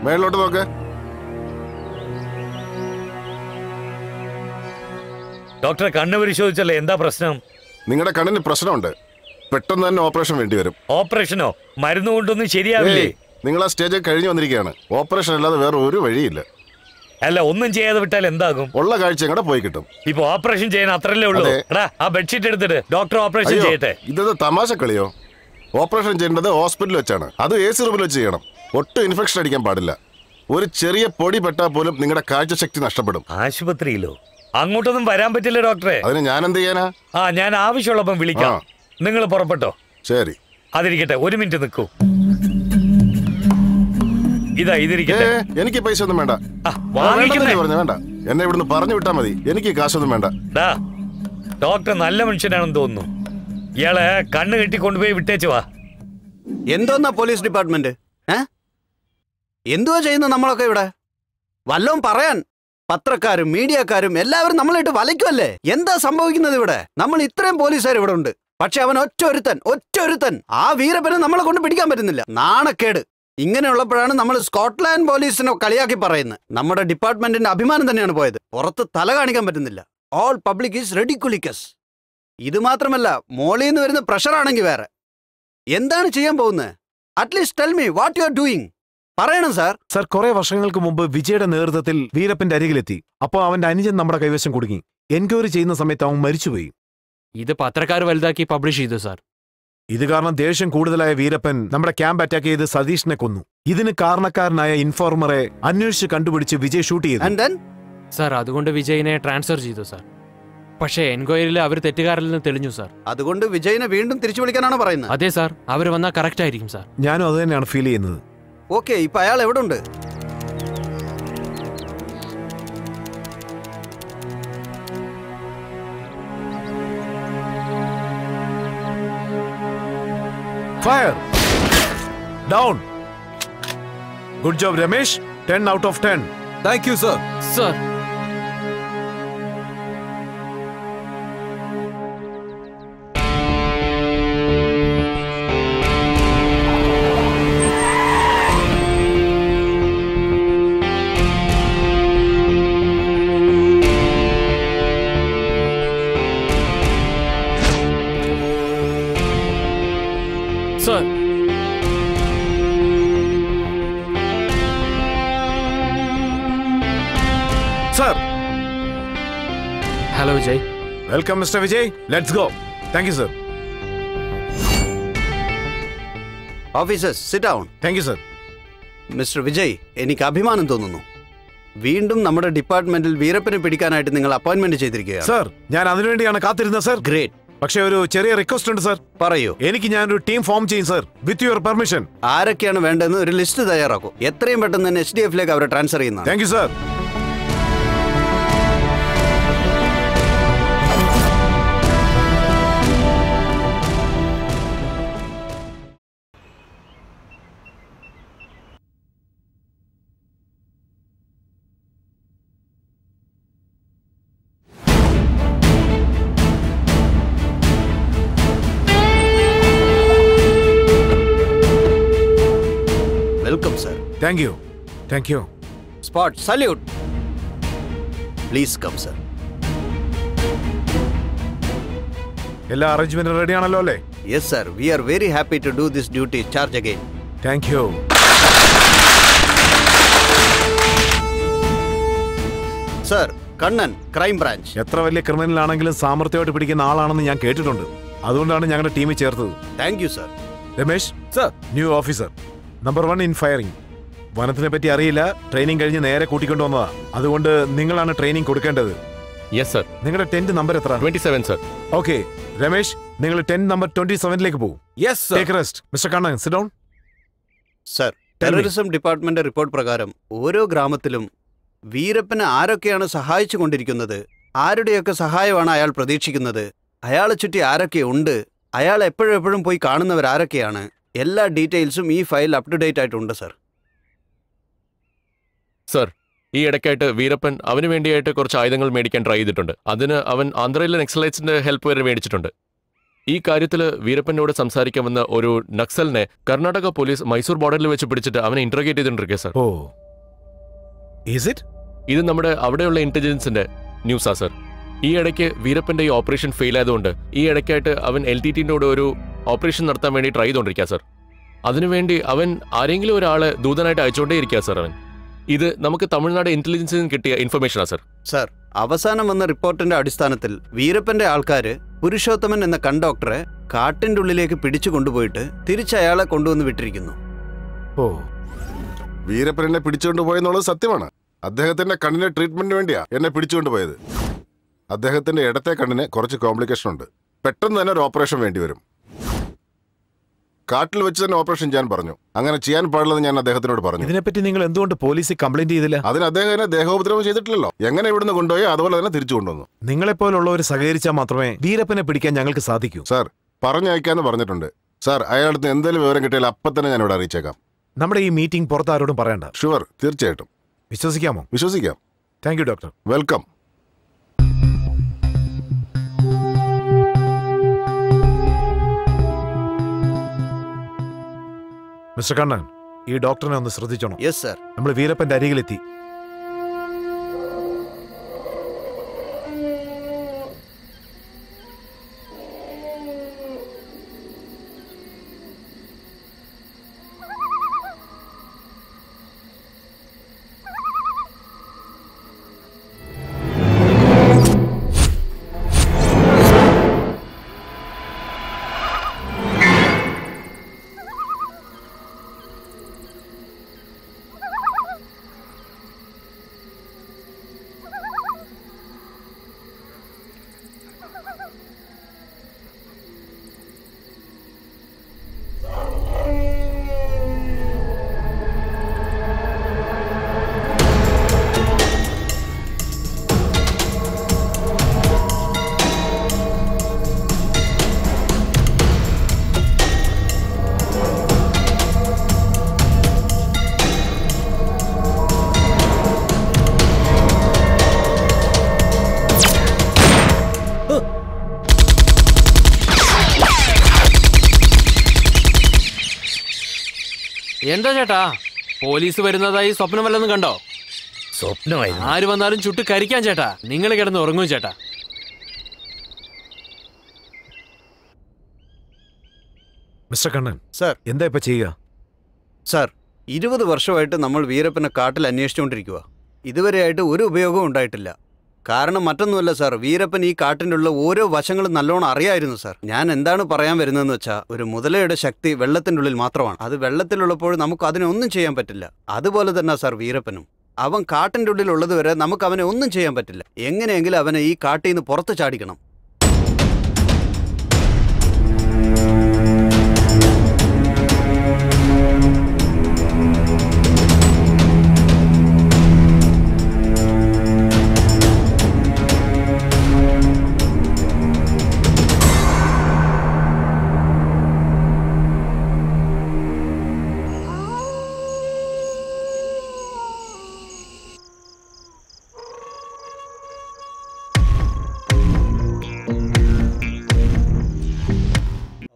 മേളിലോട്ട് നോക്ക്. ഡോക്ടറെ കണ്ണ് പരിശോധിച്ചല്ലേ, എന്താ പ്രശ്നം? നിങ്ങളുടെ കണ്ണിന് പ്രശ്നമുണ്ട്. പെട്ടെന്ന് തന്നെ ഓപ്പറേഷൻ വേണ്ടി വരും. ഓപ്പറേഷനോ? മരുന്ന് കൊണ്ടൊന്നും ശരിയാവില്ലേ? നിങ്ങൾ ആ സ്റ്റേജ് കഴിഞ്ഞു വന്നിരിക്കുകയാണ്. ഓപ്പറേഷൻ അല്ലാതെ വേറെ ഒരു വഴിയില്ല. അല്ല, ഒന്നും ചെയ്യാതെ വിട്ടാൽ എന്താകും? ഉള്ള കാഴ്ച കൂടെ പോയി കിട്ടും. ഇപ്പൊ ഓപ്പറേഷൻ ചെയ്യാൻ അത്രല്ലേ ഉള്ളൂ. എടാ, ആ ബെഡ്ഷീറ്റ് എടുത്തിട്ട് ഡോക്ടർ ഓപ്പറേഷൻ ചെയ്യട്ടെ. ഇതത് തമാശ കളിയോ? ഓപ്പറേഷൻ ചെയ്യേണ്ടത് ഹോസ്പിറ്റലിൽ വെച്ചാണ്. അത് AC റൂമിൽ വെച്ച് ചെയ്യണം. ഒട്ടും ഇൻഫെക്ഷൻ അടിക്കാൻ പാടില്ല. ഒരു ചെറിയ പൊടി പെട്ടാൽ പോലും നിങ്ങളുടെ കാഴ്ചശക്തി നഷ്ടപ്പെടും. ആശുപത്രിയിലോ? അങ്ങോട്ടൊന്നും വരാൻ പറ്റില്ല ഡോക്ടറെ. അതിന് ഞാൻ എന്ത് ചെയ്യാനാ? ഞാൻ ആവശ്യമുള്ളപ്പം വിളിക്കാം. നിങ്ങൾ പുറപ്പെട്ടോ. ശരി, അതിരിക്കട്ടെ. ഒരു മിനിറ്റ് നിൽക്കൂ. ഇതിരിക്കട്ടെ. എനിക്ക് പൈസ ഒന്നും വേണ്ട. വേണ്ട, എന്നെ ഇവിടുന്ന് പറഞ്ഞു വിട്ടാ മതി. എനിക്ക് കാശൊന്നും വേണ്ട. ഡോക്ടർ നല്ല മനുഷ്യനാണെന്ന് തോന്നുന്നു. ഇയാളെ കണ്ണ് കെട്ടി കൊണ്ടുപോയി വിട്ടേച്ചു വാ. എന്തോന്നാ പോലീസ് ഡിപ്പാർട്ട്മെന്റ്? എന്തുവാ ചെയ്യുന്നത് നമ്മളൊക്കെ ഇവിടെ? വല്ലതും പറയാൻ പത്രക്കാരും മീഡിയക്കാരും എല്ലാവരും നമ്മളായിട്ട് വലയ്ക്കുമല്ലേ? എന്താ സംഭവിക്കുന്നത് ഇവിടെ? നമ്മൾ ഇത്രയും പോലീസുകാർ ഇവിടെ ഉണ്ട്, പക്ഷെ അവൻ ഒറ്റൊരുത്തൻ ആ വീരപ്പനെ നമ്മളെ കൊണ്ട് പിടിക്കാൻ പറ്റുന്നില്ല. നാണക്കേട്. ഇങ്ങനെയുള്ളപ്പോഴാണ് നമ്മൾ സ്കോട്ട്ലാൻഡ് പോലീസിനെ കളിയാക്കി പറയുന്നത്. നമ്മുടെ ഡിപ്പാർട്ട്മെന്റിന്റെ അഭിമാനം തന്നെയാണ് പോയത്. പുറത്ത് തല കാണിക്കാൻ പറ്റുന്നില്ല. All public is ridiculous. ഇത് മാത്രമല്ല, മോളിൽ നിന്ന് വരുന്ന പ്രഷറാണെങ്കിൽ വേറെ. എന്താണ് ചെയ്യാൻ പോകുന്നത്? At least tell me what you are doing. പറയണം സാർ. സർ, കുറെ വർഷങ്ങൾക്ക് മുമ്പ് വിജയുടെ നേതൃത്വത്തിൽ വീരപ്പന്റെ അരികിലെത്തി. അപ്പോൾ അവന്റെ അനുജൻ നമ്മുടെ കൈവശം കുടുങ്ങി. എൻക്വയറി ചെയ്യുന്ന സമയത്ത് അവൻ മരിച്ചുപോയി. ഇത് പത്രക്കാർ വലുതാക്കി പബ്ലിഷ് ചെയ്തു സാർ. ഇത് കാരണം ദേഷ്യം കൂടുതലായ വീരപ്പൻ നമ്മുടെ ക്യാമ്പ് അറ്റാക്ക് ചെയ്ത് സതീഷിനെ കൊന്നു. ഇതിന് കാരണക്കാരനായ ഇൻഫോർമറെ അന്വേഷിച്ച് കണ്ടുപിടിച്ച് വിജയ് ഷൂട്ട് ചെയ്തു. സാർ, അതുകൊണ്ട് വിജയിനെ ട്രാൻസ്ഫർ ചെയ്തു സാർ. പക്ഷേ എൻക്വയറിയിൽ അവർ തെറ്റുകാരില്ലെന്ന് തെളിഞ്ഞു സാർ. അതുകൊണ്ട് വിജയിനെ വീണ്ടും തിരിച്ചു വിളിക്കാനാണോ പറയുന്നത്? അതെ സാർ, അവർ വന്നാൽ കറക്റ്റ് ആയിരിക്കും സാർ. ഞാനും അത് തന്നെയാണ് ഫീൽ ചെയ്യുന്നത്. ഓക്കെ, ഇപ്പൊ അയാൾ എവിടെ ഉണ്ട്? Fire! Down! Good job, Ramesh. 10 out of 10. Thank you, sir. Sir. Sir. Sir. Hello, Vijay. Welcome, Mr. Vijay. Let's go. Thank you, sir. Officers, sit down. Thank you, sir. Mister Vijay, എനിക്ക് അഭിമാനം തോന്നുന്നു. വീണ്ടും നമ്മുടെ ഡിപ്പാർട്ട്മെന്റിൽ വീരപ്പനെ പിടിക്കാനായിട്ട് നിങ്ങൾ അപ്പോയിന്റ്മെന്റ് ചെയ്തിരിക്കുകയാണ്. Sir, ഞാൻ അതിനുവേണ്ടിയാണ് കാത്തിരുന്നത് സർ. ഗ്രേറ്റ്. പക്ഷേ ഒരു ചെറിയ റിക്വസ്റ്റ് ഉണ്ട് സർ. പറയൂ. എനിക്ക് ഞാനൊരു ടീം ഫോം ചെയ്യും സർ, വിത്ത് യുവർ പെർമിഷൻ. ആരൊക്കെയാണ് വേണ്ടതെന്ന് ഒരു ലിസ്റ്റ് തയ്യാറാക്കും. എത്രയും പെട്ടെന്ന് തന്നെ HDF-ലേക്ക് അവരെ ട്രാൻസ്ഫർ ചെയ്യുന്നതാണ്. Thank you sir. Welcome sir. Thank you. Thank you. Spot salute. Please come sir. എല്ലാ അറേഞ്ച്മെന്റും റെഡി ആണല്ലോ അല്ലേ? Yes sir, we are very happy to do this duty charge again. Thank you. Sir, Kannan, crime branch. എത്ര വലിയ criminal ആണെങ്കിലും സാമർത്ഥ്യമായിട്ട് പിടിക്കുന്ന ആളാണെന്ന് ഞാൻ കേട്ടിട്ടുണ്ട്. അതുകൊണ്ടാണ് ഞങ്ങളുടെ ടീമിൽ ചേർത്തത്. Thank you sir. Ramesh sir, new officer, number 1 in firing. വനത്തിനെ പറ്റി അറിയില്ല, ട്രെയിനിങ് കഴിഞ്ഞ് നേരെ കൂട്ടിക്കൊണ്ടുവന്നതാ. അതുകൊണ്ട് നിങ്ങളാണ് ട്രെയിനിങ് കൊടുക്കേണ്ടത്. Yes sir. നിങ്ങളുടെ ടെന്റ് നമ്പർ എത്ര? 27 സർ. ഓക്കെ രമേശ്, നിങ്ങൾ ടെന്റ് നമ്പർ 27ലേക്ക് പോകും. Yes sir. Take rest. Mister Kannan, sit down. Sir, terrorism department report പ്രകാരം ഓരോ ഗ്രാമത്തിലും വീരപ്പനെ ആരൊക്കെയാണ് സഹായിച്ചു കൊണ്ടിരിക്കുന്നത്, ആരുടെയൊക്കെ സഹായമാണ് അയാൾ പ്രതീക്ഷിക്കുന്നത്, അയാളെ ചുറ്റി ആരൊക്കെ ഉണ്ട്, അയാൾ എപ്പോഴും പോയി കാണുന്നവരാരൊക്കെയാണ്, എല്ലാ ഡീറ്റെയിൽസും ഈ ഫയൽ അപ് ടു ഡേറ്റ് ആയിട്ടുണ്ട് സർ. സർ, ഈ ഇടയ്ക്കായിട്ട് വീരപ്പൻ അവന് വേണ്ടിയായിട്ട് കുറച്ച് ആയുധങ്ങൾ മേടിക്കാൻ ട്രൈ ചെയ്തിട്ടുണ്ട്. അതിന് അവൻ ആന്ധ്രയിലെ നക്സലൈറ്റ്സിന്റെ ഹെൽപ്പ് വരെ മേടിച്ചിട്ടുണ്ട്. ഈ കാര്യത്തിൽ വീരപ്പനോട് സംസാരിക്കാൻ വന്ന ഒരു നക്സലിനെ കർണാടക പോലീസ് മൈസൂർ ബോർഡറിൽ വെച്ച് പിടിച്ചിട്ട് അവനെ ഇന്റർഗേറ്റ് ചെയ്തിട്ടുണ്ടിരിക്കുക സർ. ഇത് നമ്മുടെ അവിടെയുള്ള ഇന്റലിജൻസിന്റെ ന്യൂസാ സർ. ഈ ഇടയ്ക്ക് വീരപ്പന്റെ ഈ ഓപ്പറേഷൻ ഫെയിൽ ആയതുകൊണ്ട് ഈ ഇടയ്ക്കായിട്ട് അവൻ LTTനോട് ഒരു ഓപ്പറേഷൻ നടത്താൻ വേണ്ടി ട്രൈ ചെയ്തുകൊണ്ടിരിക്കുക സർ. അതിനുവേണ്ടി അവൻ ആരെങ്കിലും ഒരാളെ ദൂതനായിട്ട് അയച്ചുകൊണ്ടേ ഇരിക്കുക സർ. അവൻ ഇത് നമുക്ക് തമിഴ്നാട് ഇന്റലിജൻസിൽ നിന്ന് കിട്ടിയ ഇൻഫർമേഷനാ സർ. സർ, അവസാനം വന്ന റിപ്പോർട്ടിന്റെ അടിസ്ഥാനത്തിൽ വീരപ്പന്റെ ആൾക്കാര് പുരുഷോത്തമൻ എന്ന കണ്ടോക്ടറെ കാട്ടിന്റെ ഉള്ളിലേക്ക് പിടിച്ചു കൊണ്ടുപോയിട്ട് തിരിച്ചയാളെ കൊണ്ടുവന്ന് വിട്ടിരിക്കുന്നു. വീരപ്പൻ എന്നെ പിടിച്ചുകൊണ്ടുപോയെന്നുള്ളത് സത്യമാണ്. അദ്ദേഹത്തിന്റെ കണ്ണിന്റെ ട്രീറ്റ്മെന്റിന് വേണ്ടിയാ എന്നെ പിടിച്ചുകൊണ്ടുപോയത്. അദ്ദേഹത്തിന്റെ ഇടത്തെ കണ്ണിന് കുറച്ച് കോംപ്ലിക്കേഷൻ ഉണ്ട്. പെട്ടെന്ന് തന്നെ ഒരു ഓപ്പറേഷൻ വേണ്ടി വരും. കാട്ടിൽ വെച്ച് തന്നെ ഓപ്പറേഷൻ ചെയ്യാൻ പറഞ്ഞു. അങ്ങനെ ചെയ്യാൻ പാടില്ലെന്ന് ഞാൻ അദ്ദേഹത്തിനോട് പറഞ്ഞു. ഇതിനെപ്പറ്റി നിങ്ങൾ എന്തുകൊണ്ട് പോലീസിൽ കംപ്ലൈന്റ് ചെയ്തില്ല? അതിന് അദ്ദേഹം എന്നെ ദേഹോപദ്രവം ചെയ്തിട്ടില്ലല്ലോ. എങ്ങനെ ഇവിടുന്ന് കൊണ്ടുപോയി അതുപോലെ തന്നെ തിരിച്ചു കൊണ്ടുവന്നു. നിങ്ങളെപ്പോലുള്ളവർ സഹകരിച്ചാൽ മാത്രമേ വീരപ്പനെ പിടിക്കാൻ ഞങ്ങൾക്ക് സാധിക്കൂ. സാർ, പറഞ്ഞയക്കാന്ന് പറഞ്ഞിട്ടുണ്ട്. സാർ, അയാളുടെ എന്തെങ്കിലും വിവരം കിട്ടിയാൽ അപ്പം തന്നെ ഞാൻ ഇവിടെ അറിയിച്ചേക്കാം. നമ്മുടെ ഈ മീറ്റിംഗ് പുറത്ത് ആരോടും പറയണ്ട. ഷുവർ, തീർച്ചയായിട്ടും. വിശ്വസിക്കാമോ? വിശ്വസിക്കാം. Thank you doctor. Welcome. Mister Kannan, ഈ ഡോക്ടറിനെ ഒന്ന് ശ്രദ്ധിച്ചോണം. Yes sir. നമ്മൾ വീരപ്പന്റെ അരികിലെത്തി. എന്താ ചേട്ടാ, പോലീസ് വരുന്നതായി സ്വപ്നം വല്ലതും കണ്ടോ? സ്വപ്നമായിരുന്നു. ആര് വന്നാലും ചുട്ട് കരിക്കാൻ ചേട്ടാ. നിങ്ങൾ കിടന്ന് ഉറങ്ങൂ ചേട്ടാ. Mister Kannan sir. എന്താ ഇപ്പൊ ചെയ്യുക? സർ, 20 വർഷമായിട്ട് നമ്മൾ വീരപ്പനെ കാട്ടിൽ അന്വേഷിച്ചുകൊണ്ടിരിക്കുക. ഇതുവരെയായിട്ട് ഒരു ഉപയോഗവും ഉണ്ടായിട്ടില്ല. കാരണം മറ്റൊന്നുമല്ല സാർ, വീരപ്പൻ ഈ കാട്ടിൻ്റെ ഉള്ള ഓരോ വശങ്ങളും നല്ലോണം അറിയായിരുന്നു സാർ. ഞാൻ എന്താണ് പറയാൻ വരുന്നതെന്ന് വെച്ചാൽ, ഒരു മുതലയുടെ ശക്തി വെള്ളത്തിൻ്റെ ഉള്ളിൽ മാത്രമാണ്. അത് വെള്ളത്തിലുള്ളപ്പോൾ നമുക്ക് അതിനൊന്നും ചെയ്യാൻ പറ്റില്ല. അതുപോലെ തന്നെ സാർ വീരപ്പനും. അവൻ കാട്ടിൻ്റെ ഉള്ളിൽ ഉള്ളതുവരെ നമുക്ക് അവനെ ഒന്നും ചെയ്യാൻ പറ്റില്ല. എങ്ങനെയെങ്കിലും അവനെ ഈ കാട്ടിൽ നിന്ന് പുറത്ത് ചാടിക്കണം.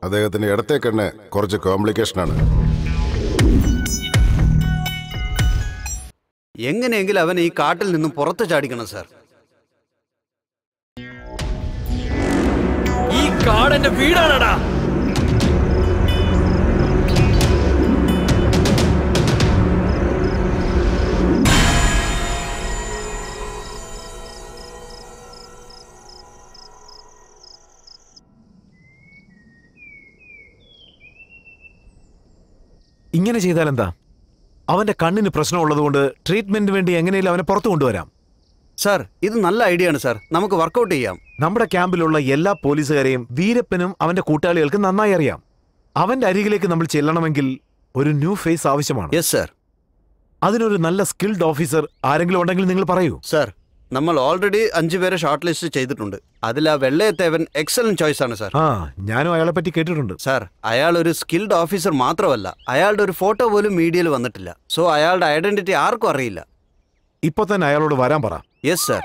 അദ്ദേഹത്തിന്റെ ഇടത്തെ കണ്ണ് കുറച്ച് കോംപ്ലിക്കേഷനാണ്. എങ്ങനെയെങ്കിലും അവൻ ഈ കാട്ടിൽ നിന്നും പുറത്ത് ചാടിക്കണം സാർ. ഈ കാടെന്റെ വീടാണടാ. ഇങ്ങനെ ചെയ്താൽ എന്താ? അവന്റെ കണ്ണിന് പ്രശ്നമുള്ളതുകൊണ്ട് ട്രീറ്റ്മെന്റിന് വേണ്ടി എങ്ങനെയും അവനെ പുറത്തു കൊണ്ടുവരാം. സാർ, ഇത് നല്ല ഐഡിയ ആണ് സാർ. നമുക്ക് വർക്കൗട്ട് ചെയ്യാം. നമ്മുടെ ക്യാമ്പിലുള്ള എല്ലാ പോലീസുകാരെയും വീരപ്പനും അവന്റെ കൂട്ടാളികൾക്കും നന്നായി അറിയാം. അവന്റെ അരികിലേക്ക് നമ്മൾ ചെല്ലണമെങ്കിൽ ഒരു ന്യൂ ഫേസ് ആവശ്യമാണ്. Yes sir. അതിനൊരു നല്ല സ്കിൽഡ് ഓഫീസർ ആരെങ്കിലും ഉണ്ടെങ്കിൽ നിങ്ങൾ പറയൂ. സാർ, നമ്മൾ ഓൾറെഡി 5 പേരെ ഷോർട്ട് ലിസ്റ്റ് ചെയ്തിട്ടുണ്ട്. അതിൽ ആ വെള്ളയത്തേവൻ എക്സലന്റ് ചോയ്സ് ആണ് സാർ. ഞാനും അയാളെ പറ്റി കേട്ടിട്ടുണ്ട് സാർ. അയാൾ ഒരു സ്കിൽഡ് ഓഫീസർ മാത്രമല്ല, അയാളുടെ ഒരു ഫോട്ടോ പോലും മീഡിയയിൽ വന്നിട്ടില്ല. സോ അയാളുടെ ഐഡന്റിറ്റി ആർക്കും അറിയില്ല. ഇപ്പൊ തന്നെ അയാളോട് വരാൻ പറ. Yes sir.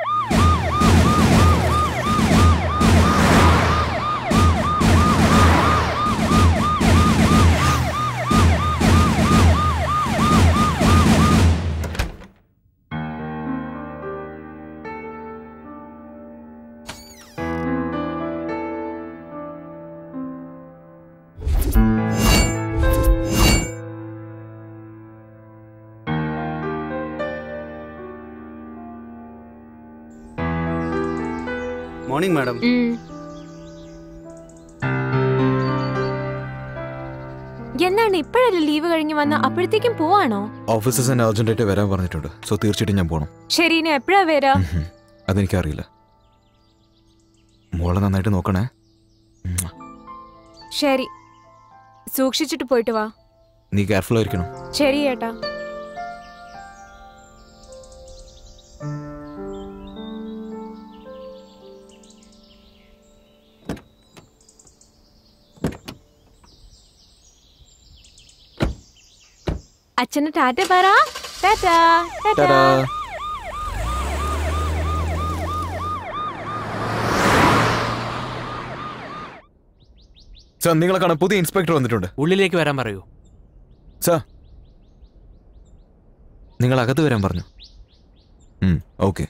Morning madam. എന്താണ് ഇപ്പോഴല്ലേ ലീവ് കഴിഞ്ഞ് വന്ന അപ്പോഴത്തേക്കും പോവാണോ? ഓഫീസേഴ്സ് എന്നെ അർജന്റായിട്ട് വരാൻ പറഞ്ഞിട്ടുണ്ട്. സോ തീർച്ചയായിട്ടും ഞാൻ പോകണം. ശരി, ഇനി എപ്പോഴാ വരാ? അതെനിക്കറിയില്ല. മോളെ നന്നായിട്ട് നോക്കണേ. ശരി, സൂക്ഷിച്ചിട്ട് പോയിട്ട് വാ. നീ കെയർഫുൾ ആയിരിക്കണം. ശരി ഏട്ടാ. അച്ഛന് ടാറ്റ പറ. ടാറ്റാ ടാറ്റാ. സാർ, നിങ്ങളെ കാണാൻ പുതിയ ഇൻസ്പെക്ടർ വന്നിട്ടുണ്ട്. ഉള്ളിലേക്ക് വരാൻ പറയൂ. സാർ, നിങ്ങൾ അകത്ത് വരാൻ പറഞ്ഞു. ഓക്കെ.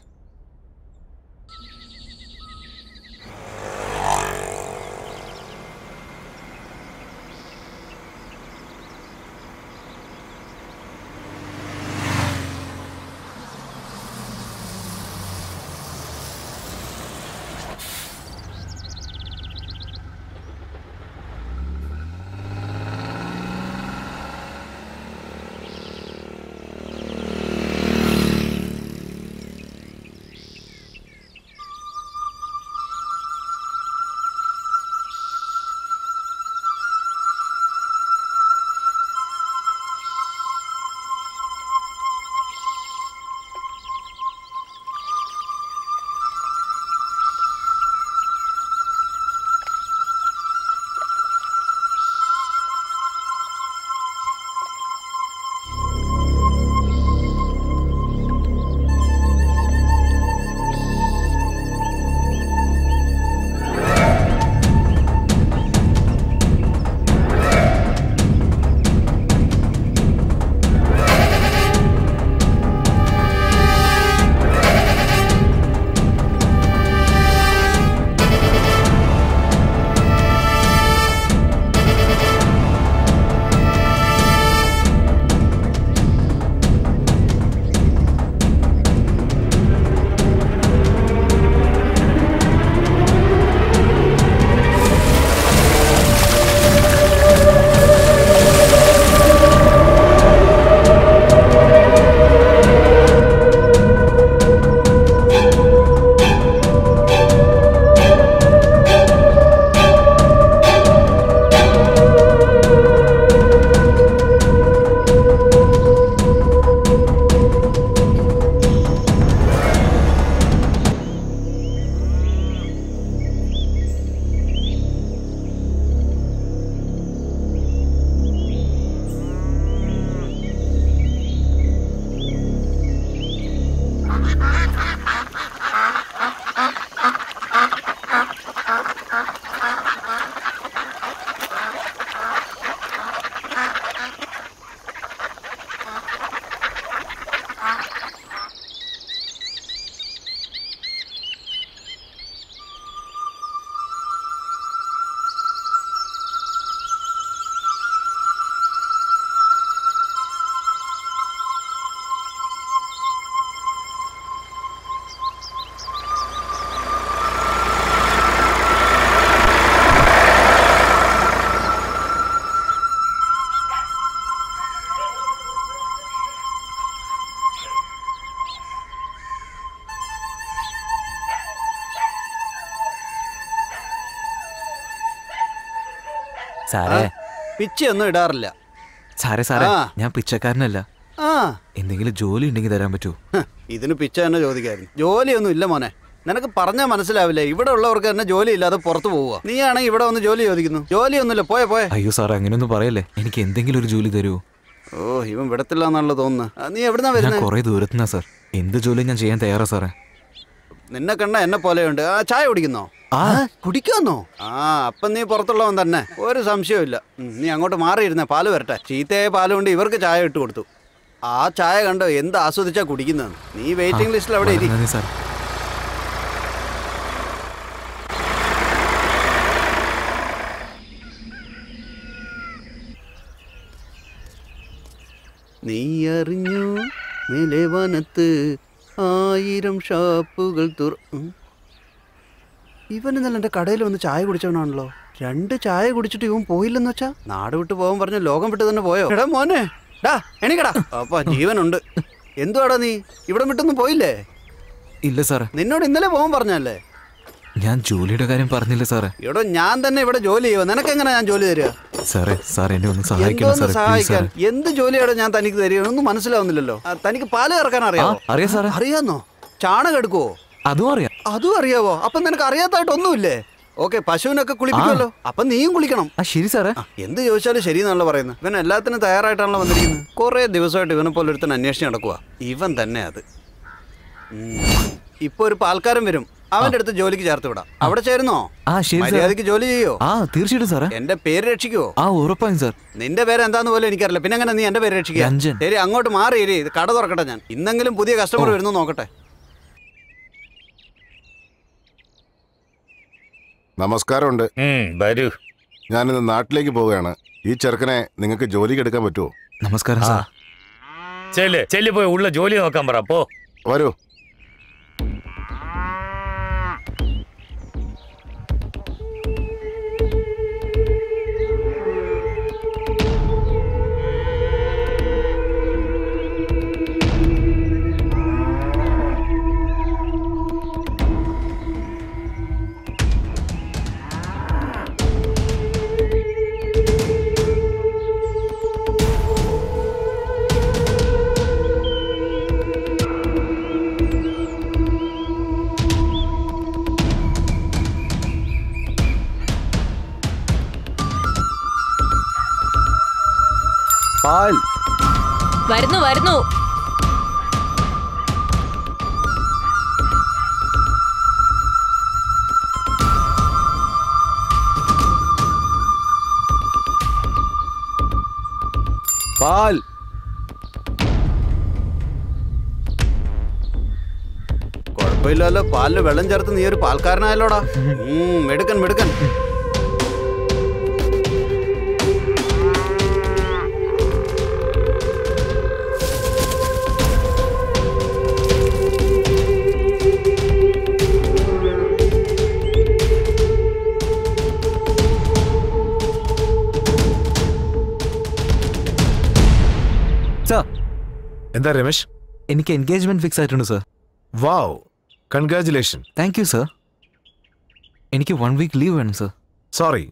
സാറേ പിച്ചയൊന്നും ഇടാറില്ല. സാറേ സാറേ, ഞാൻ പിച്ചക്കാരനല്ല, ആ എന്തെങ്കിലും ജോലി ഉണ്ടെങ്കിൽ തരാൻ പറ്റുമോ? ഇതിന് പിച്ച തന്നെ ചോദിക്കായിരുന്നു. ജോലിയൊന്നും ഇല്ല മോനെ, നിനക്ക് പറഞ്ഞാൽ മനസ്സിലാവില്ലേ. ഇവിടെ ഉള്ളവർക്ക് തന്നെ ജോലി ഇല്ലാതെ പുറത്തു പോവുക. നീ ആണെങ്കിൽ ഇവിടെ വന്ന് ജോലി ചോദിക്കുന്നു. ജോലിയൊന്നുമില്ല, പോയെ. അയ്യോ സാറേ, അങ്ങനെയൊന്നും പറയല്ലേ. എനിക്ക് എന്തെങ്കിലും ഒരു ജോലി തരുമോ? ഓ, ഇവൻ വിടത്തില്ല എന്നാണല്ലോ തോന്നുന്നത്. നീ എവിടുന്നാ വരുന്നത്? കുറെ ദൂരത്തുനിന്നാ സാർ. എന്ത് ജോലി ഞാൻ ചെയ്യാൻ തയ്യാറാ സാറേ. നിന്നെ കണ്ട എന്നെ പോലെയുണ്ട്. ആ ചായ കുടിക്കുന്നോ? കുടിക്കാന്നോ? ആ, അപ്പം നീ പുറത്തുള്ളവൻ തന്നെ, ഒരു സംശയവും. നീ അങ്ങോട്ട് മാറിയിരുന്നേ, പാല് വരട്ടെ. ചീത്തയായ പാല് കൊണ്ട് ഇവർക്ക് ചായ ഇട്ട് കൊടുത്തു. ആ ചായ കണ്ടോ എന്ത് ആസ്വദിച്ചാ കുടിക്കുന്നത്. നീ വെയിറ്റിംഗ് ലിസ്റ്റിൽ അവിടെ ഇരി. നീ അറിഞ്ഞു മേലെ വനത്ത് 1000 ഷാപ്പുകൾ ഇവനെന്നല്ല എൻ്റെ കടയിൽ വന്ന് ചായ കുടിച്ചവനാണല്ലോ. 2 ചായ കുടിച്ചിട്ട് ഇവൻ പോയില്ലെന്ന് വെച്ചാ നാട് വിട്ട് പോകാൻ പറഞ്ഞ ലോകം വിട്ട് തന്നെ പോയോ? എടാ മോനെ, എണീക്കടാ. അപ്പൊ ജീവനുണ്ട്. എന്തുവാടാ നീ ഇവിടെ വിട്ടൊന്നും പോയില്ലേ? ഇല്ല സാറേ. നിന്നോട് ഇന്നലെ പോകാൻ പറഞ്ഞല്ലേ? ഞാൻ ജോലിയുടെ കാര്യം പറഞ്ഞില്ല സാറേ. എടോ, ഞാൻ തന്നെ ഇവിടെ ജോലി ചെയ്യുക. നിനക്ക് എങ്ങനെ ഞാൻ ജോലി തരിക? സാറേ എന്നെ ഒന്ന് സഹായിക്കണം സാറേ. സഹായിക്കാൻ എന്ത് ജോലിയാണ് ഞാൻ തനിക്ക് തരിക? ഒന്നും മനസ്സിലാവുന്നില്ലല്ലോ. തനിക്ക് പാല് കറക്കാൻ അറിയാമോ? അറിയാം സാറേ. അറിയാന്നോ? ചാണകം എടുക്കുവോ? അതും അറിയാവോ? അപ്പൊ നിനക്ക് അറിയാത്തായിട്ടൊന്നുമില്ലേ? ഓക്കെ, പശുവിനൊക്കെ കുളിപ്പിക്കുമല്ലോ, അപ്പൊ നീയും കുളിക്കണം. ശരി സാറേ. എന്ത് ചോദിച്ചാലും ശരി എന്നാണല്ലോ പറയുന്നത്. ഇവൻ എല്ലാത്തിനും തയ്യാറായിട്ടാണല്ലോ വന്നിരിക്കുന്നത്. കുറെ ദിവസമായിട്ട് ഇവനെ പോലെ ഒരുത്തൻ അന്വേഷിച്ച് നടക്കുക. ഇവൻ തന്നെ അത്. ഇപ്പൊ ഒരു പാൽക്കാരൻ വരും, അവന്റെ അടുത്ത് ജോലിക്ക് ചേർത്ത് വിടാം. അവിടെ ചേരുന്നോ? മര്യാദക്ക് ജോലി ചെയ്യോ? തീർച്ചയായിട്ടും സാറേ. എന്റെ പേര് രക്ഷിക്കുവോ? ഉറപ്പായും സാർ. നിന്റെ പേര് എന്താന്ന് പോലും എനിക്കറിയില്ല, പിന്നെ എങ്ങനെ നീ എന്റെ പേര് രക്ഷിക്കുക? ശരി, അങ്ങോട്ട് മാറി കട തുറക്കട്ടെ ഞാൻ. ഇന്നെങ്കിലും പുതിയ കസ്റ്റമർ വരുന്നു നോക്കട്ടെ. നമസ്കാരമുണ്ട്. വരൂ. ഞാനിന്ന് നാട്ടിലേക്ക് പോവുകയാണ്. ഈ ചെറുക്കനെ നിങ്ങൾക്ക് ജോലിക്ക് എടുക്കാൻ പറ്റുമോ? നമസ്കാരം സാർ. ചെല്ലു പോയി ഉള്ള ജോലി നോക്കാൻ പറ. പോ. വരൂ. വരുന്നു. പാൽ. കുഴപ്പമില്ലല്ലോ, പാലില് വെള്ളം ചേർത്ത് നീ ഒരു പാൽക്കാരനായല്ലോടാ. മെടുക്കൻ. എന്താ രമേശ്? എനിക്ക് എൻഗേജ്മെന്റ് ഫിക്സ് ആയിട്ടുണ്ട് sir. Wow, congratulation. Thank you sir. എനിക്ക് 1 വീക്ക് ലീവ് വേണം സർ. സോറി.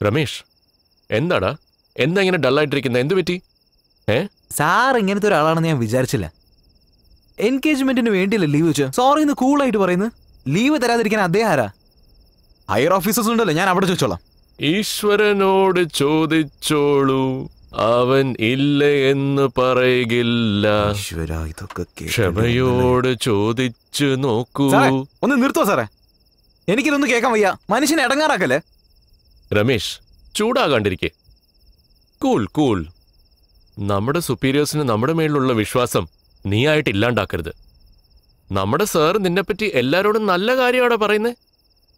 രമേഷ്, എന്താടാ ഇങ്ങനെ ഡള്ളായിട്ടിരിക്കുന്നത്? എന്ത് പറ്റി? സാർ ഇങ്ങനത്തെ ഒരാളാണെന്ന് ഞാൻ വിചാരിച്ചില്ല. എൻഗേജ്മെന്റിന് വേണ്ടിയല്ലേ ലീവ് വെച്ചു. സോറി എന്ന് കൂളായിട്ട് പറയുന്നത്. ലീവ് തരാതിരിക്കാൻ അദ്ദേഹം ആരാ? ഹയർ ഓഫീസേഴ്സ് ഉണ്ടല്ലോ, ഞാൻ അവിടെ ചോദിച്ചോളാം. ഈശ്വരനോട് ചോദിച്ചോളൂ, അവൻ ഇല്ല എന്ന് പറയുകില്ല. ക്ഷമയോട് ചോദിച്ചു നോക്കൂ. ഒന്ന് നിർത്തോ സാറേ, എനിക്കിതൊന്നും കേൾക്കാൻ വയ്യ. മനുഷ്യനെ ഇടങ്ങാറാക്കല്ലേ. രമേശ്, ചൂടാകാണ്ടിരിക്കെ. കൂൾ. നമ്മുടെ സുപ്പീരിയേഴ്സിന് നമ്മുടെ മേലുള്ള വിശ്വാസം നീ ആയിട്ട് ഇല്ലാണ്ടാക്കരുത്. നമ്മുടെ സാർ നിന്നെപ്പറ്റി എല്ലാരോടും നല്ല കാര്യമാണ് പറയുന്നത്.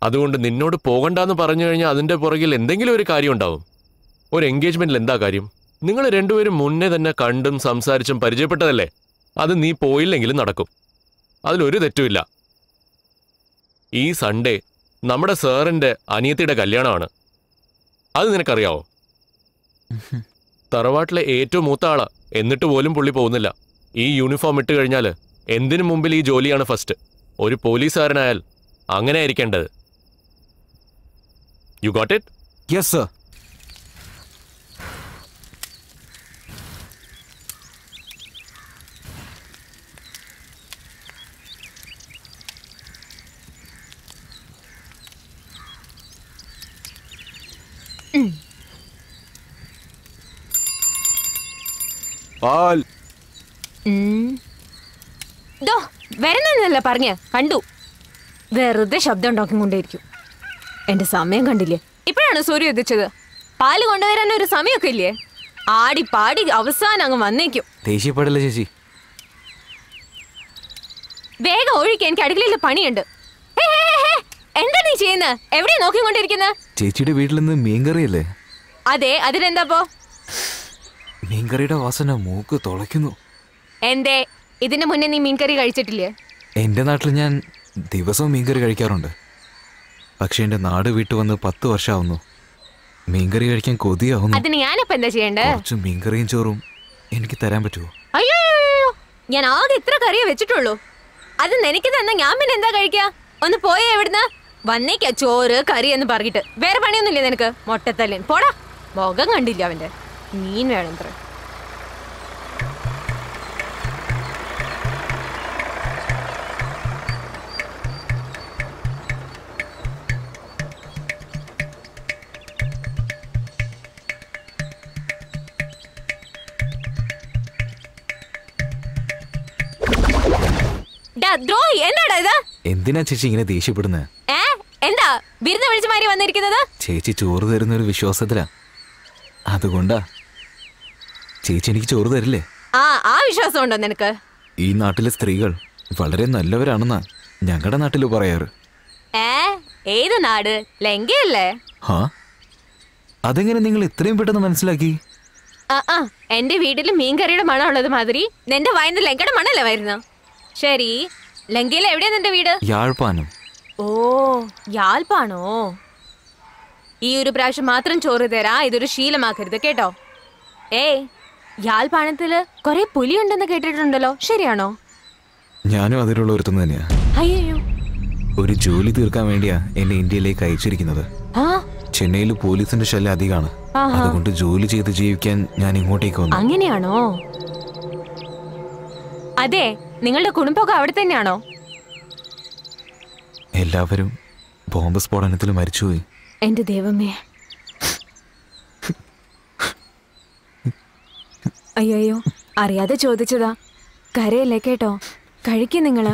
അതുകൊണ്ട് നിന്നോട് പോകണ്ടെന്ന് പറഞ്ഞു കഴിഞ്ഞാൽ അതിൻ്റെ പുറകിൽ എന്തെങ്കിലും ഒരു കാര്യം ഉണ്ടാവും. ഒരു എൻഗേജ്മെന്റിൽ എന്താ കാര്യം? നിങ്ങൾ രണ്ടുപേരും മുന്നേ തന്നെ കണ്ടും സംസാരിച്ചും പരിചയപ്പെട്ടതല്ലേ. അത് നീ പോയില്ലെങ്കിലും നടക്കും, അതിലൊരു തെറ്റുമില്ല. ഈ സൺഡേ നമ്മുടെ സാറിൻ്റെ അനിയത്തിയുടെ കല്യാണമാണ്. അത് നിനക്കറിയാവോ? തറവാട്ടിലെ ഏറ്റവും മൂത്ത ആളാ, എന്നിട്ട് പോലും പുള്ളി പോകുന്നില്ല. ഈ യൂണിഫോം ഇട്ട് കഴിഞ്ഞാൽ എന്തിനു മുമ്പിൽ ഈ ജോലിയാണ് ഫസ്റ്റ്. ഒരു പോലീസുകാരനായാൽ അങ്ങനെ ആയിരിക്കേണ്ടത്. You got it? Yes, sir. പാൽ. വരുന്നല്ല പറഞ്ഞ കണ്ടു. വെറുതെ ശബ്ദം ഉണ്ടാക്കിക്കൊണ്ടേയിരിക്കും. എന്റെ സമയം കണ്ടില്ലേ? ഇപ്പോഴാണ് സൂര്യ ഉദിച്ചത്. പാല് കൊണ്ടുവരാൻ ഒരു സമയമൊക്കെ ഇല്ലേ? ആടി പാടി അവസാനം അങ്ങ് വന്നേക്കും. ദേഷ്യപ്പെടല്ലേ ചേച്ചി. വേഗം ഒഴിക്ക്, എനിക്ക് അടുക്കളയിൽ പണിയുണ്ട്. എന്താ നീ ചെയ്യുന്നത്? എവിടെയാ നോക്കിക്കൊണ്ടിരിക്കുന്നത്? ചേച്ചിയുടെ വീട്ടിൽ നിന്ന് മീൻകറിയല്ലേ? അതെ, അതിനെന്താപ്പോ? മീൻകറിയുടെ വാസന മൂക്ക് തുളയ്ക്കുന്നു. എന്തേ, ഇതിന്റെ മുന്നേ നീ മീൻകറി കഴിച്ചിട്ടില്ലേ? എൻ്റെ നാട്ടിൽ ഞാൻ ദിവസവും മീൻകറി കഴിക്കാറുണ്ട്. പക്ഷെ എൻ്റെ നാട് വിട്ടു വന്ന് 10 വർഷമാവുന്നു. മീൻകറി കഴിക്കാൻ കൊതിയാവുന്നു. അതിന് ഞാനിപ്പോ എന്താ ചെയ്യണ്ടേ? കുറച്ച് മീൻകറിയും ചോറും എനിക്ക് തരാൻ പറ്റുമോ? അയ്യോ, ഞാൻ ആകെ ഇത്ര കറിയേ വെച്ചിട്ടുള്ളൂ. അത് നിനക്ക് തന്നാ ഞാൻ പിന്നെ എന്താ കഴിക്കാ? ഒന്ന് പോയേ എവിടുന്ന് വന്നേക്കാ ചോറ് കറി എന്ന് പറഞ്ഞിട്ട്. വേറെ പണിയൊന്നുമില്ലേ നിനക്ക്? മൊട്ടത്തല്ലേൻ പോടാ. മുഖം കണ്ടില്ല അവന്റെ. മീൻ വേണം. എന്തിനാ ചേച്ചി ഇങ്ങനെ ദേഷ്യപ്പെടുന്നത്? എന്താ വിരുന്ന് വിളിച്ചു മാറി വന്നിരിക്കുന്നത്? ചേച്ചി ചോറ് തരുന്ന ഒരു വിശ്വാസത്തിലാ. അതുകൊണ്ടാ. ചേച്ചി എനിക്ക് ചോറ് തരില്ലേ? ആ വിശ്വാസം ഉണ്ടോ നിനക്ക്? ഈ നാട്ടിലെ സ്ത്രീകൾ വളരെ നല്ലവരാണെന്നാ ഞങ്ങളുടെ നാട്ടില് പറയാറ്. ഏത് നാട്? ലങ്കയല്ലേ? അതെങ്ങനെ നിങ്ങൾ ഇത്രയും പെട്ടെന്ന് മനസ്സിലാക്കി? എന്റെ വീട്ടില് മീൻകറിയുടെ മണം ഉള്ളത് മാതിരി നിന്റെ വായന്ന് ലങ്കയുടെ മണല്ലേ വരുന്നു. ശരി, ലങ്കയിൽ എവിടെയാ നിന്റെ വീട്? യാழ்പ്പാണം. ഓ, യാழ்പ്പാണോ? ഈ ഒരു പ്രാവശ്യം മാത്രം ചോറ് തരാ. ഇതൊരു ശീലമാക്കരുത് കേട്ടോ. യാழ்പ്പാണത്തില് കൊറേ പുലിയുണ്ടെന്ന് കേട്ടിട്ടുണ്ടല്ലോ, ശരിയാണോ? ഞാനും അതിലുള്ള ഒരുത്തം തന്നെയാ. അയ്യോ, ഒരു ജോലി തീർക്കാൻ വേണ്ടിയാ എന്നെ ഇന്ത്യയിലേക്ക് അയച്ചിരിക്കുന്നത്. ചെന്നൈയിൽ പോലീസിന്റെ ശല്യം അധികമാണ്. അതുകൊണ്ട് ജോലി ചെയ്ത് ജീവിക്കാൻ ഞാൻ ഇങ്ങോട്ടേക്ക് വന്നു. അങ്ങനെയാണോ? അതെ, നിങ്ങളുടെ കുടുംബമൊക്കെ അവിടെ തന്നെയാണോ? എല്ലാവരും ബോംബ് സ്ഫോടനത്തിൽ മരിച്ചുപോയി. എന്റെ ദൈവമേ. അയ്യോ, അറിയാതെ ചോദിച്ചതാ. കരയല്ലേ കേട്ടോ. കഴിക്കും നിങ്ങള്.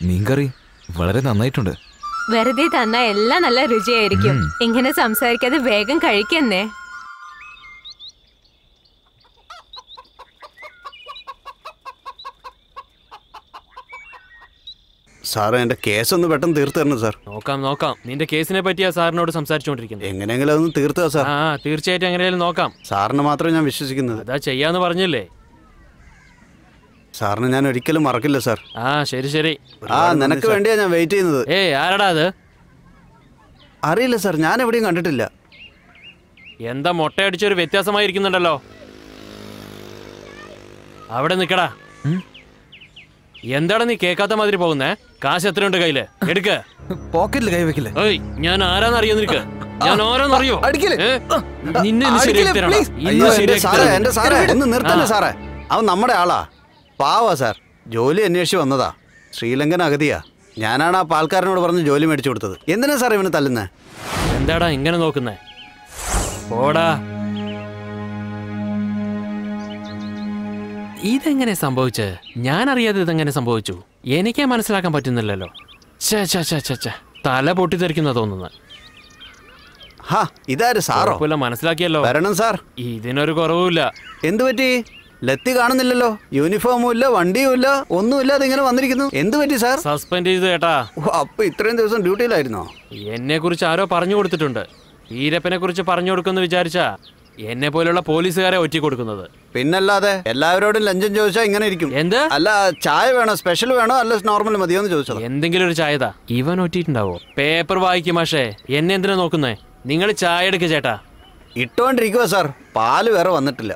മീൻകറി വളരെ നന്നായിട്ടുണ്ട്. വെറുതെ തന്ന എല്ലാം നല്ല രുചിയായിരിക്കും. ഇങ്ങനെ സംസാരിക്കാതെ വേഗം കഴിക്കുന്നേ. സാറേ, എന്റെ കേസ് ഒന്ന് പെട്ടെന്ന് തീർത്തു തരണം സാർ. നോക്കാം. നിന്റെ കേസിനെ പറ്റിയാ സാറിനോട് സംസാരിച്ചോണ്ടിരിക്കുന്നത്. എങ്ങനെയെങ്കിലും അതൊന്ന് തീർത്തുക സാർ. തീർച്ചയായിട്ടും എങ്ങനെയാലും നോക്കാം. സാറിന് മാത്രമേ ഞാൻ വിശ്വസിക്കുന്നത്. അതാ ചെയ്യാന്ന് പറഞ്ഞില്ലേ? സാറിന് ഞാൻ ഒരിക്കലും മറക്കില്ല സാർ. ശരി. നിനക്ക് വേണ്ടിയാ ഞാൻ വെയിറ്റ് ചെയ്യുന്നത്. ആരടാ അത്? അറിയില്ല സാർ, ഞാൻ എവിടെയും കണ്ടിട്ടില്ല. എന്താ മൊട്ടയടിച്ചൊരു വ്യത്യാസമായിരിക്കുന്നുണ്ടല്ലോ. അവിടെ നിക്കടാ. എന്താണ് നീ കേക്കാത്ത മാതിരി പോകുന്നേ? കാശ് എത്രയുണ്ട് കയ്യില്? എടുക്ക. പോക്കറ്റിൽ കൈ വെക്കില്ലേ? ഞാൻ ആരാന്നറിയോ നിനക്ക്? ഞാൻ ആരാന്നറിയോ? നിന്നെ ഒന്ന് നിർത്തല്ലേ സാറേ. അവൻ നമ്മുടെ ആളാ. പാവാ സാർ. ജോലി അന്വേഷിച്ച് വന്നതാ. ശ്രീലങ്കൻ അഗതിയാ. ഞാനാണ് ആ പാൽക്കാരനോട് പറഞ്ഞ് ജോലി മേടിച്ചു കൊടുത്തത്. എന്തിനാ സാർ ഇവന് തല്ലുന്നേ? എന്താടാ ഇങ്ങനെ നോക്കുന്നേ? ഓടാ. ഇതെങ്ങനെ സംഭവിച്ച്? ഞാൻ അറിയാതെ ഇതെങ്ങനെ സംഭവിച്ചു? എനിക്കേ മനസ്സിലാക്കാൻ പറ്റുന്നില്ലല്ലോ. തല പൊട്ടിത്തെറിക്കുന്ന തോന്നുന്നത്. ഇതാര് സാറോ? മനസ്സിലാക്കിയല്ലോ. വരണം സാർ. ഇതിനൊരു കുറവുമില്ല. എന്തു പറ്റി? ലത്തി കാണുന്നില്ലല്ലോ. യൂണിഫോമും ഇല്ല, വണ്ടിയും ഇല്ല, ഒന്നുമില്ല. അതിങ്ങനെ വന്നിരിക്കുന്നു. എന്തു പറ്റി സാർ? സസ്പെൻഡ് ചെയ്തു കേട്ടാ. അപ്പൊ ഇത്രയും ദിവസം ഡ്യൂട്ടിയിലായിരുന്നോ? എന്നെ കുറിച്ച് ആരോ പറഞ്ഞു കൊടുത്തിട്ടുണ്ട്. വീരപ്പനെ കുറിച്ച് പറഞ്ഞു കൊടുക്കുമെന്ന് വിചാരിച്ചാ എന്നെ പോലുള്ള പോലീസുകാരെ ഒറ്റി കൊടുക്കുന്നത്. പിന്നല്ലാതെ എല്ലാവരോടും ലഞ്ചം ചോദിച്ചാൽ ഇങ്ങനെ ഇരിക്കും. എന്ത്? അല്ല, ചായ വേണോ, സ്പെഷ്യൽ വേണോ, അല്ല നോർമൽ മതിയോന്ന് ചോദിച്ചത്. എന്തെങ്കിലും ഒരു ചായതാ. ഇവൻ ഒറ്റിട്ടുണ്ടാവോ? പേപ്പർ വായിക്കും. മാഷേ, എന്നെ എന്തിനാ നോക്കുന്നേ? നിങ്ങൾ ചായ എടുക്ക ചേട്ടാ. ഇട്ടോണ്ടിരിക്കുക സാർ. പാല് വേറെ വന്നിട്ടില്ല.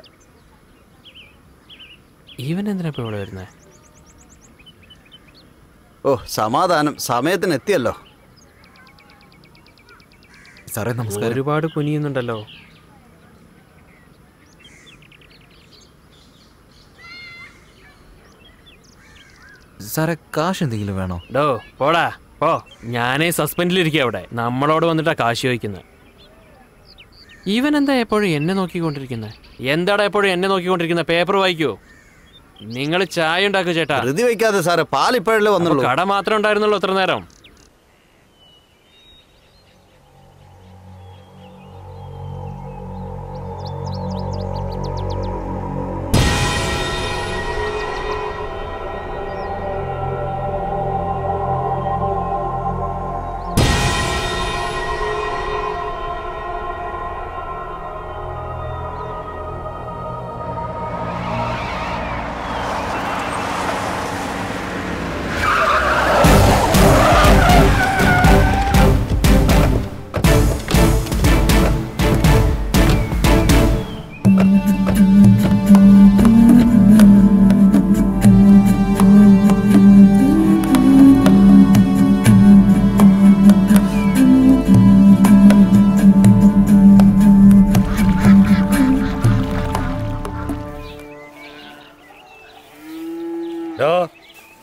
ഇവൻ എന്തിനാ ഇപ്പൊ ഇവിടെ വരുന്നേ? ഓ, സമാധാനം. സമയത്തിന് എത്തിയല്ലോ. സാറേ നമസ്കാരം. ഒരുപാട് കുനിയുന്നുണ്ടല്ലോ. സാറേ കാശ് എന്തെങ്കിലും വേണോ? ഡോ പോടാ പോ. ഞാനേ സസ്പെൻഡിലിരിക്കുക അവിടെ. നമ്മളോട് വന്നിട്ടാ കാശ് ചോദിക്കുന്നത്. ഇവൻ എന്താ എപ്പോഴും എന്നെ നോക്കിക്കൊണ്ടിരിക്കുന്നത്? എന്താടാ എപ്പോഴും എന്നെ നോക്കിക്കൊണ്ടിരിക്കുന്നത്? പേപ്പർ വായിക്കൂ. നിങ്ങൾ ചായ ഉണ്ടാക്കൂ ചേട്ടാ. ധൃതി വയ്ക്കാതെ സാറേ, പാൽ ഇപ്പോഴല്ലേ വന്നുള്ളൂ. കട മാത്രമേ ഉണ്ടായിരുന്നുള്ളൂ എത്ര നേരം?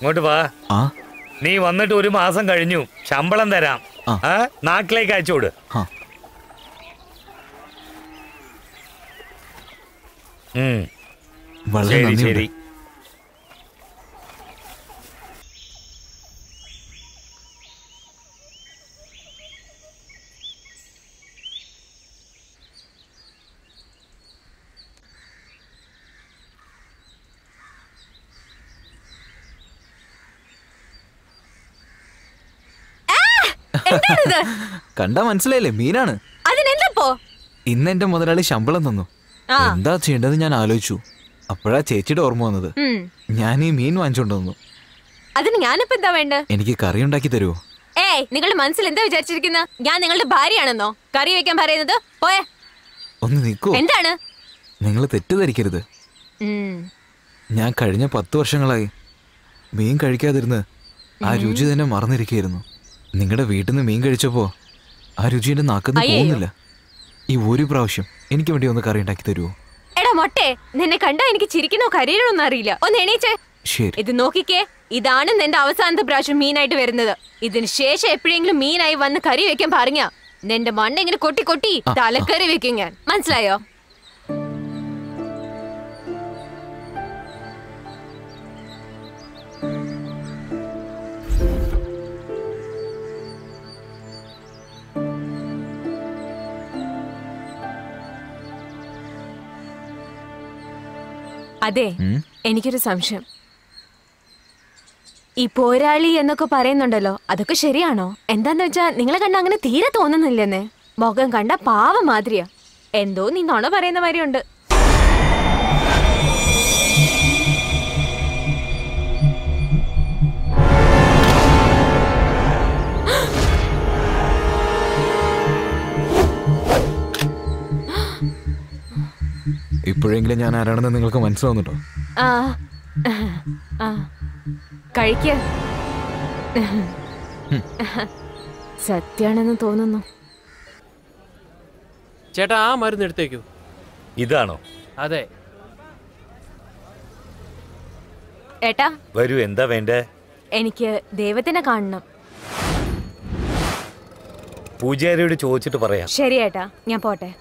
ഇങ്ങോട്ട് വാ. നീ വന്നിട്ട് 1 മാസം കഴിഞ്ഞു. ശമ്പളം തരാം. നാട്ടിലേക്ക് അയച്ചോട്. ശരി ശരി. കണ്ടാ മനസ്സിലായില്ലേ? മീനാണ്. ഇന്ന് എന്റെ മുതലാളി ശമ്പളം തന്നു. എന്താ ചെയ്യേണ്ടത് ഞാൻ ആലോചിച്ചു. അപ്പോഴാ ചേച്ചിയുടെ ഓർമ്മ വന്നത്. ഞാൻ ഈ മീൻ വാങ്ങിച്ചോണ്ട് വന്നു. അതിന് ഞാനിപ്പോ എന്താ വേണ്ട? എനിക്ക് കറി ഉണ്ടാക്കി തരുമോ? നിങ്ങളുടെ മനസ്സിൽ എന്താ വിചാരിച്ചിരിക്കുന്നത്? ഞാൻ നിങ്ങളുടെ ഭാര്യയാണെന്നോ കറി വെക്കാൻ പറയുന്നത്? പോയേ ഒന്ന് നിൽക്കൂ. എന്താണ്? നിങ്ങൾ തെറ്റിദ്ധരിക്കരുത്. ഞാൻ കഴിഞ്ഞ 10 വർഷങ്ങളായി മീൻ കഴിക്കാതിരുന്ന് ആ രുചി തന്നെ മറന്നിരിക്കുകയായിരുന്നു. നിങ്ങളുടെ വീട്ടിൽ നിന്ന് മീൻ കഴിച്ചപ്പോ ആ രുചി എന്റെ നാക്കിന്ന് പോകുന്നില്ല. ഈ ഒരു പ്രാവശ്യം എനിക്ക് വേണ്ടി ഒന്ന് കറി ഉണ്ടാക്കി തരുമോ? എടാ മൊട്ടെ, നിന്നെ കണ്ടാ എനിക്ക് ചിരിക്കണോ കരയണോന്നും അറിയില്ല. ഒന്ന് എണീച്ചേ. ശരി. ഇത് നോക്കിക്കേ, ഇതാണ് നിന്റെ അവസാനത്തെ പ്രാവശ്യം മീനായിട്ട് വരുന്നത്. ഇതിന് ശേഷം എപ്പോഴെങ്കിലും മീനായി വന്ന് കറി വെക്കാൻ പറഞ്ഞ നിന്റെ മണ്ണ ഇങ്ങനെ കൊട്ടി കൊട്ടി തലക്കറി വെക്കും ഞാൻ. മനസ്സിലായോ? അതെ, എനിക്കൊരു സംശയം. ഈ പോരാളി എന്നൊക്കെ പറയുന്നുണ്ടല്ലോ, അതൊക്കെ ശരിയാണോ? എന്താന്ന് വെച്ചാ നിങ്ങളെ കണ്ട അങ്ങനെ തീരെ തോന്നുന്നില്ലെന്നേ. മുഖം കണ്ട പാവ മാതിരിയാ. എന്തോ നീ നുണ പറയുന്ന മാതിരിയുണ്ട്. ഇപ്പോഴെങ്കിലും ഞാൻ ആരാണെന്ന് നിങ്ങൾക്ക് മനസ്സിലാവുന്നുണ്ടോ? കഴിക്ക. സത്യാണെന്ന് തോന്നുന്നു. ചേട്ടാ ആ മരുന്ന് എടുത്തേക്കൂ. ഇതാണോ? അതെ. ഏട്ടാ വരൂ. എന്താ വേണ്ടേ? എനിക്ക് ദൈവത്തിനെ കാണണം. പൂജാരിയോട് ചോദിച്ചിട്ട് പറയാം. ശരി ഏട്ടാ, ഞാൻ പോട്ടെ.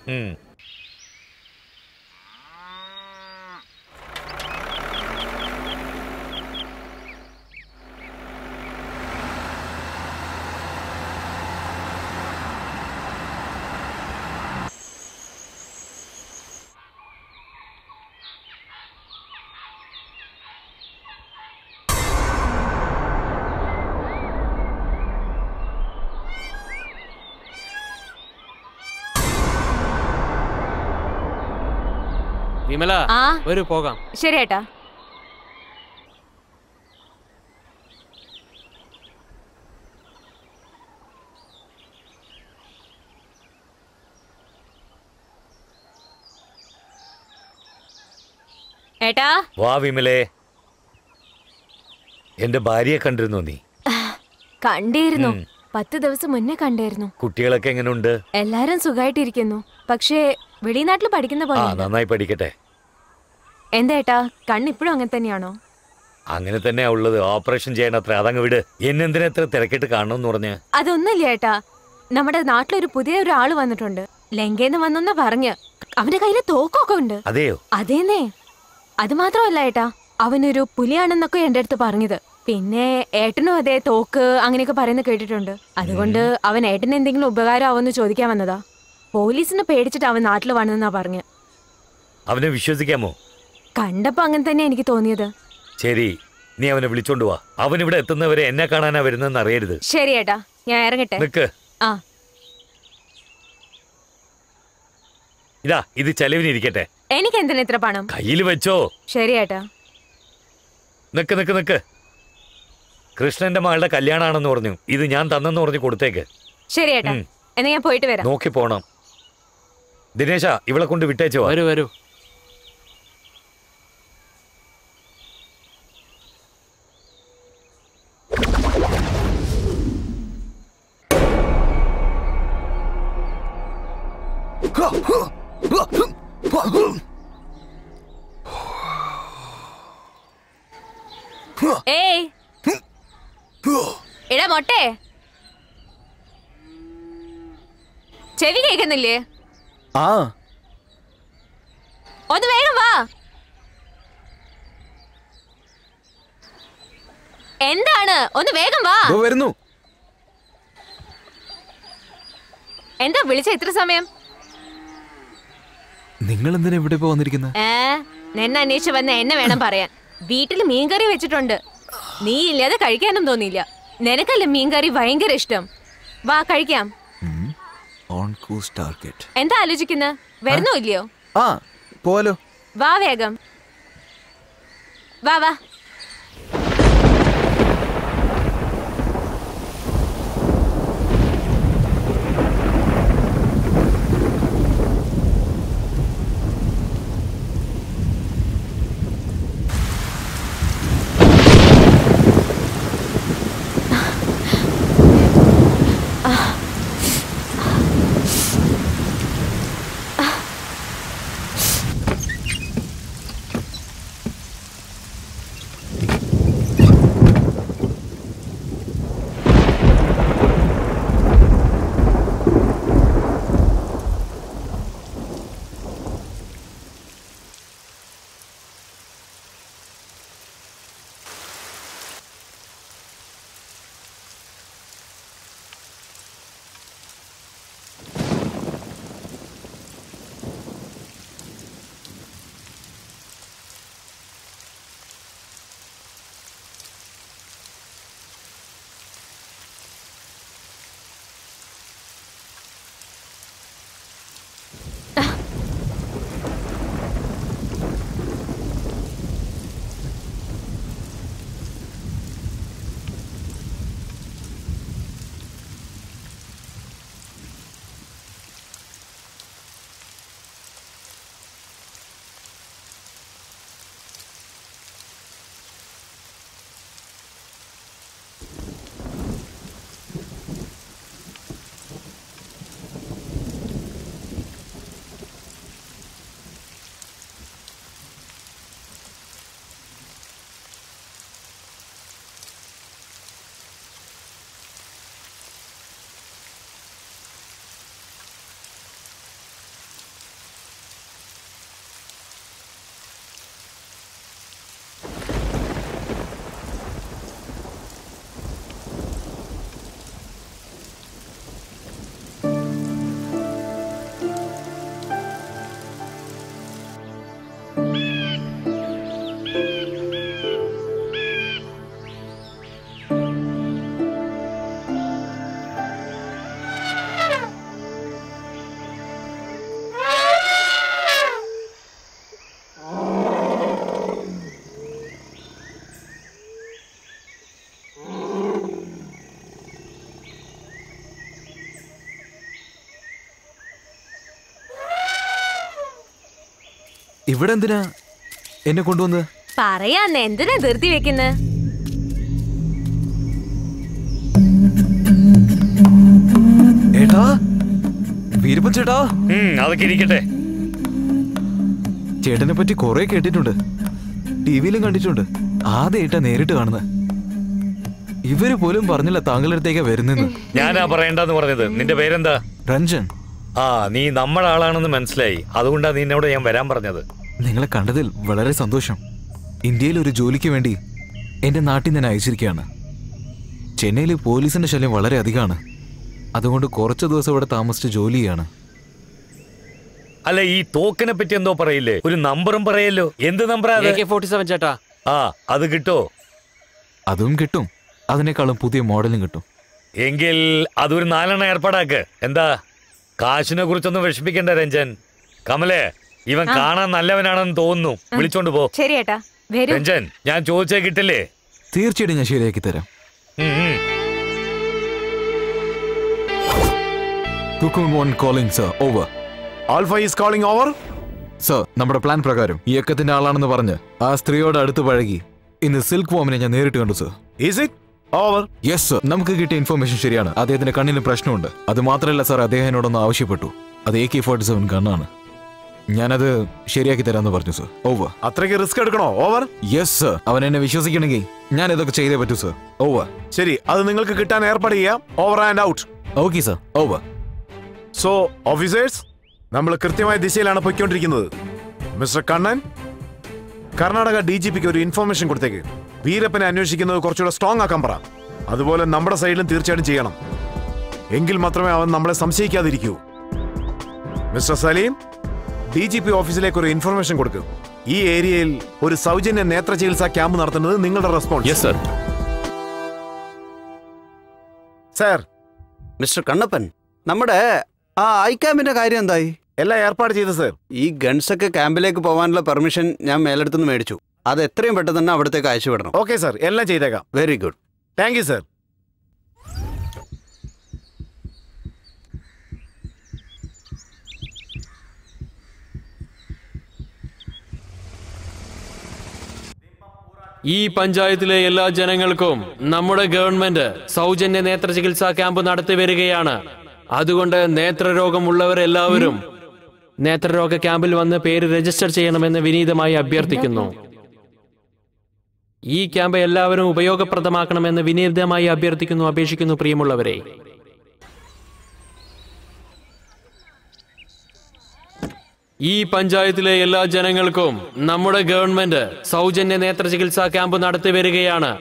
വിമല, വരൂ പോകാം. ശരി ഏട്ടാ. ഏട്ടാ വാ വിമലേ. എന്റെ ഭാര്യയെ കണ്ടിരുന്നോ നീ? കണ്ടിരുന്നു. 10 ദിവസം മുന്നേ കണ്ടായിരുന്നു. കുട്ടികളൊക്കെ എങ്ങനെയുണ്ട്? എല്ലാരും സുഖമായിട്ടിരിക്കുന്നു. പക്ഷേ വെളിനാട്ടിൽ പഠിക്കുന്ന പോലെ. നന്നായി പഠിക്കട്ടെ. എന്തേട്ടാ, കണ്ണിപ്പോഴും അങ്ങനെ തന്നെയാണോ? അങ്ങനെ തന്നെയാ ഉള്ളത്. ഓപ്പറേഷൻ ചെയ്യണത്ര. അതങ്ങ് വിട്. എന്നെന്തിനാ എത്ര തിരക്കിട്ട് കാണണമെന്ന് പറഞ്ഞ്? അതൊന്നുമില്ല ഏട്ടാ, നമ്മുടെ നാട്ടിലൊരു പുതിയ ഒരാള് വന്നിട്ടുണ്ട്. ലങ്കേന്ന് വന്നെന്നാ പറഞ്ഞ്. അവന്റെ കയ്യില് തോക്കൊക്കെ ഉണ്ട്. അതെയോ? അതേന്നേ. അത് മാത്രമല്ല ഏട്ടാ, അവനൊരു പുലിയാണെന്നൊക്കെ എന്റെ അടുത്ത് പറഞ്ഞത്. പിന്നെ ഏട്ടനും അതേ തോക്ക് അങ്ങനെയൊക്കെ പറയുന്നത് കേട്ടിട്ടുണ്ട്. അതുകൊണ്ട് അവൻ ഏട്ടന് എന്തെങ്കിലും ഉപകാരം ആവുമെന്ന് ചോദിക്കാൻ വന്നതാ. പോലീസിനെ പേടിച്ചിട്ട് അവൻ നാട്ടിൽ വന്നെന്നാ പറഞ്ഞ്. അവനെ വിശ്വസിക്കാമോ? കണ്ടപ്പോ അങ്ങനെ തന്നെ എനിക്ക് തോന്നിയത്. ശരി, നീ അവനെ വിളിച്ചോണ്ട് വാ. അവൻ ഇവിടെ എത്തുന്നവരെ എന്നെ കാണാനാ വരുന്നെന്ന് അറിയരുത്. ശരി ഏട്ടാ, ഞാൻ ഇറങ്ങട്ടെ. നിക്ക്. ആ, ഇതാ, ഇത് ചെലവിനിരിക്കട്ടെ. എനിക്ക് എന്തിനാ ഇത്ര പണം? കയ്യിൽ വെച്ചോ. ശരി ഏട്ടാ. നിക്ക് നിക്ക് നിക്ക്. കൃഷ്ണന്റെ മകളുടെ കല്യാണാണെന്ന് പറഞ്ഞു. ഇത് ഞാൻ തന്നെന്ന് പറഞ്ഞു കൊടുത്തേക്ക്. ശരി ഏട്ടാ, എന്നാ ഞാൻ പോയിട്ട് വരാം. നോക്കി പോണം. ദിനേശ, ഇവളെ കൊണ്ട് വിട്ടേച്ചോ. വരൂ വരൂ. ഏയ് എടാ മൊട്ടേ, ചെവി കേൾക്കുന്നില്ലേ? ആ, ഒന്ന് വേഗം വാ. എന്താണ്? ഒന്ന് വേഗം വാ. വരുന്നു. എന്താ വിളിച്ച ഇത്ര സമയം? നിങ്ങൾ എന്തിനാ ഇവിടെ ഇപ്പൊ വന്നിരിക്കുന്നത്? നിന്നെ അന്വേഷിച്ച് വന്ന എന്നെ വേണം പറയാൻ. വീട്ടിൽ മീൻകറി വെച്ചിട്ടുണ്ട്. നീ ഇല്ലാതെ കഴിക്കാനും തോന്നിയില്ല. നിനക്കല്ലേ മീൻകറി ഭയങ്കര ഇഷ്ടം. വാ കഴിക്കാം. എന്താ ആലോചിക്കുന്നത്? വരുന്നോ ഇല്ലയോ? ആ, പോലോ. വാ വേഗം വാ വാ. ഇവിടെ എന്തിനാ എന്നെ കൊണ്ടുവന്ന്? പറയാന്ന്, എന്തിനാ ധൃതി വെക്കുന്നത്? ചേട്ടാ, വീരപ്പൻ ചേട്ടാ. അതൊക്കെ ഇരിക്കട്ടെ. ചേട്ടനെ പറ്റി കുറെ കേട്ടിട്ടുണ്ട്, ടിവിയിലും കണ്ടിട്ടുണ്ട്. ആദ്യമായിട്ടാ നേരിട്ട് കാണുന്നത്. ഇവര് പോലും പറഞ്ഞില്ല താങ്കളുടെ അടുത്തേക്ക് വരുന്നെന്ന്. ഞാനാ പറയണ്ടെന്ന് പറഞ്ഞത്. നിന്റെ പേരെന്താ? രഞ്ജൻ. ആ, നീ നമ്മുടെ ആളാണെന്ന് മനസ്സിലായി. അതുകൊണ്ടാ നിന്നോട് ഞാൻ വരാൻ പറഞ്ഞത്. നിങ്ങളെ കണ്ടതിൽ വളരെ സന്തോഷം. ഇന്ത്യയിൽ ഒരു ജോലിക്ക് വേണ്ടി എന്റെ നാട്ടിൽ നിന്ന് അയച്ചിരിക്കുകയാണ്. ചെന്നൈയിൽ പോലീസിന്റെ ശല്യം വളരെ അധികമാണ്. അതുകൊണ്ട് കുറച്ച് ദിവസം ഇവിടെ താമസിച്ച് ജോലി ചെയ്യാണ്. അല്ല, ഈ തോക്കിനെ പറ്റി എന്തോ പറയില്ലേ? ഒരു നമ്പറും പറയല്ലോ. എന്ത് നമ്പറാ? AK-47 ചേട്ടാ. ആ, അത് കിട്ടോ? അതും കിട്ടും. അതിനേക്കാളും പുതിയ മോഡലും കിട്ടും. എങ്കിൽ അതൊരു 4 ഏർപ്പാടാക്ക്. എന്താ, കാശിനെ കുറിച്ചൊന്നും വിഷമിക്കണ്ട രഞ്ജൻ. കമലേ, ഇവൻ കാണാൻ നല്ലവനാണെന്ന് തോന്നുന്നു. വിളിച്ചോണ്ട് പോ. ശരി ഏട്ടാ, വരൂ. രഞ്ജൻ, ഞാൻ ചോദിച്ചേ കിട്ടില്ലേ? തീർച്ചയായിട്ടും ഞാൻ ശരിയാക്കി തരാം. Cocoon 1 calling, sir. Over. Alpha is calling over. Sir, നമ്മുടെ പ്ലാൻ പ്രകാരം ഇയക്കത്തിന്റെ ആളാണെന്ന് പറഞ്ഞ് ആ സ്ത്രീയോട് അടുത്ത് പഴകി ഇന്ന് സിൽക്ക് വോമിനെ ഞാൻ നേരിട്ട് കണ്ടു sir. Is it over? Yes sir, നമുക്ക് കിട്ടിയ ഇൻഫർമേഷൻ ശരിയാണ്. അദ്ദേഹത്തിന്റെ കണ്ണിന് പ്രശ്നമുണ്ട്. അത് മാത്രമല്ല സർ, അദ്ദേഹം എന്നോടൊന്ന് ആവശ്യപ്പെട്ടു. അത് AK-47 ഗണ്ണാണ്. ഞാനത് ശരിയാക്കി തരാമെന്ന് പറഞ്ഞു സർ. ഓവർ. അത്രയ്ക്ക് റിസ്ക് എടുക്കണോ? ഓവർ. യെസ് സർ, അവൻ എന്നെ വിശ്വസിക്കണമെങ്കിൽ ഞാൻ ഇതൊക്കെ ചെയ്തേ പറ്റൂ സർ. ഓവർ. ശരി, അത് നിങ്ങൾക്ക് കിട്ടാൻ ഏർപ്പാട് ചെയ്യാം. Over and out. Okay sir. Over. So officers, നമ്മൾ കൃത്യമായ ദിശയിലാണ് പൊയ്ക്കൊണ്ടിരിക്കുന്നത്. മിസ്റ്റർ കണ്ണൻ, കർണാടക DGPക്ക് ഒരു ഇൻഫർമേഷൻ കൊടുത്തേക്ക്. വീരപ്പനെ അന്വേഷിക്കുന്നത് കുറച്ചുകൂടെ സ്ട്രോങ് ആക്കാൻ പറ. അതുപോലെ നമ്മുടെ സൈഡിലും തീർച്ചയായിട്ടും ചെയ്യണം. എങ്കിൽ മാത്രമേ അവൻ നമ്മളെ സംശയിക്കാതിരിക്കൂ. മിസ്റ്റർ സലീം, DGP ഓഫീസിലേക്ക് ഒരു ഇൻഫർമേഷൻ കൊടുക്കും. ഈ ഏരിയയിൽ ഒരു സൗജന്യ നേത്ര ചികിത്സാ ക്യാമ്പ് നടത്തുന്നത് നിങ്ങളുടെ response. Yes sir. Sir. Mister Kannappan, നമ്മുടെ ആ ഐ ക്യാമ്പിന്റെ കാര്യം എന്തായി? എല്ലാം ഏർപ്പാട് ചെയ്തു സർ. ഈ ഗൺസ് ഒക്കെ ക്യാമ്പിലേക്ക് പോകാനുള്ള പെർമിഷൻ ഞാൻ മേലെടുത്തുനിന്ന് മേടിച്ചു. അത് എത്രയും പെട്ടെന്ന് തന്നെ അവിടത്തേക്ക് അയച്ചു വിടണം. ഓക്കെ സർ, എല്ലാം ചെയ്തേക്കാം. Very good. Thank you sir. ഈ പഞ്ചായത്തിലെ എല്ലാ ജനങ്ങൾക്കും നമ്മുടെ ഗവൺമെന്റ് സൗജന്യ നേത്ര ചികിത്സാ ക്യാമ്പ് നടത്തി വരികയാണ്. അതുകൊണ്ട് നേത്രരോഗമുള്ളവരെല്ലാവരും നേത്രരോഗ ക്യാമ്പിൽ വന്ന് പേര് രജിസ്റ്റർ ചെയ്യണമെന്ന് വിനീതമായി അഭ്യർത്ഥിക്കുന്നു. ഈ ക്യാമ്പ് എല്ലാവരും ഉപയോഗപ്രദമാക്കണമെന്ന് വിനീതമായി അഭ്യർത്ഥിക്കുന്നു, അപേക്ഷിക്കുന്നു. പ്രിയമുള്ളവരെ, ഈ പഞ്ചായത്തിലെ എല്ലാ ജനങ്ങൾക്കും നമ്മുടെ ഗവൺമെന്റ് സൗജന്യ നേത്ര ചികിത്സാ ക്യാമ്പ് നടത്തി വരികയാണ്.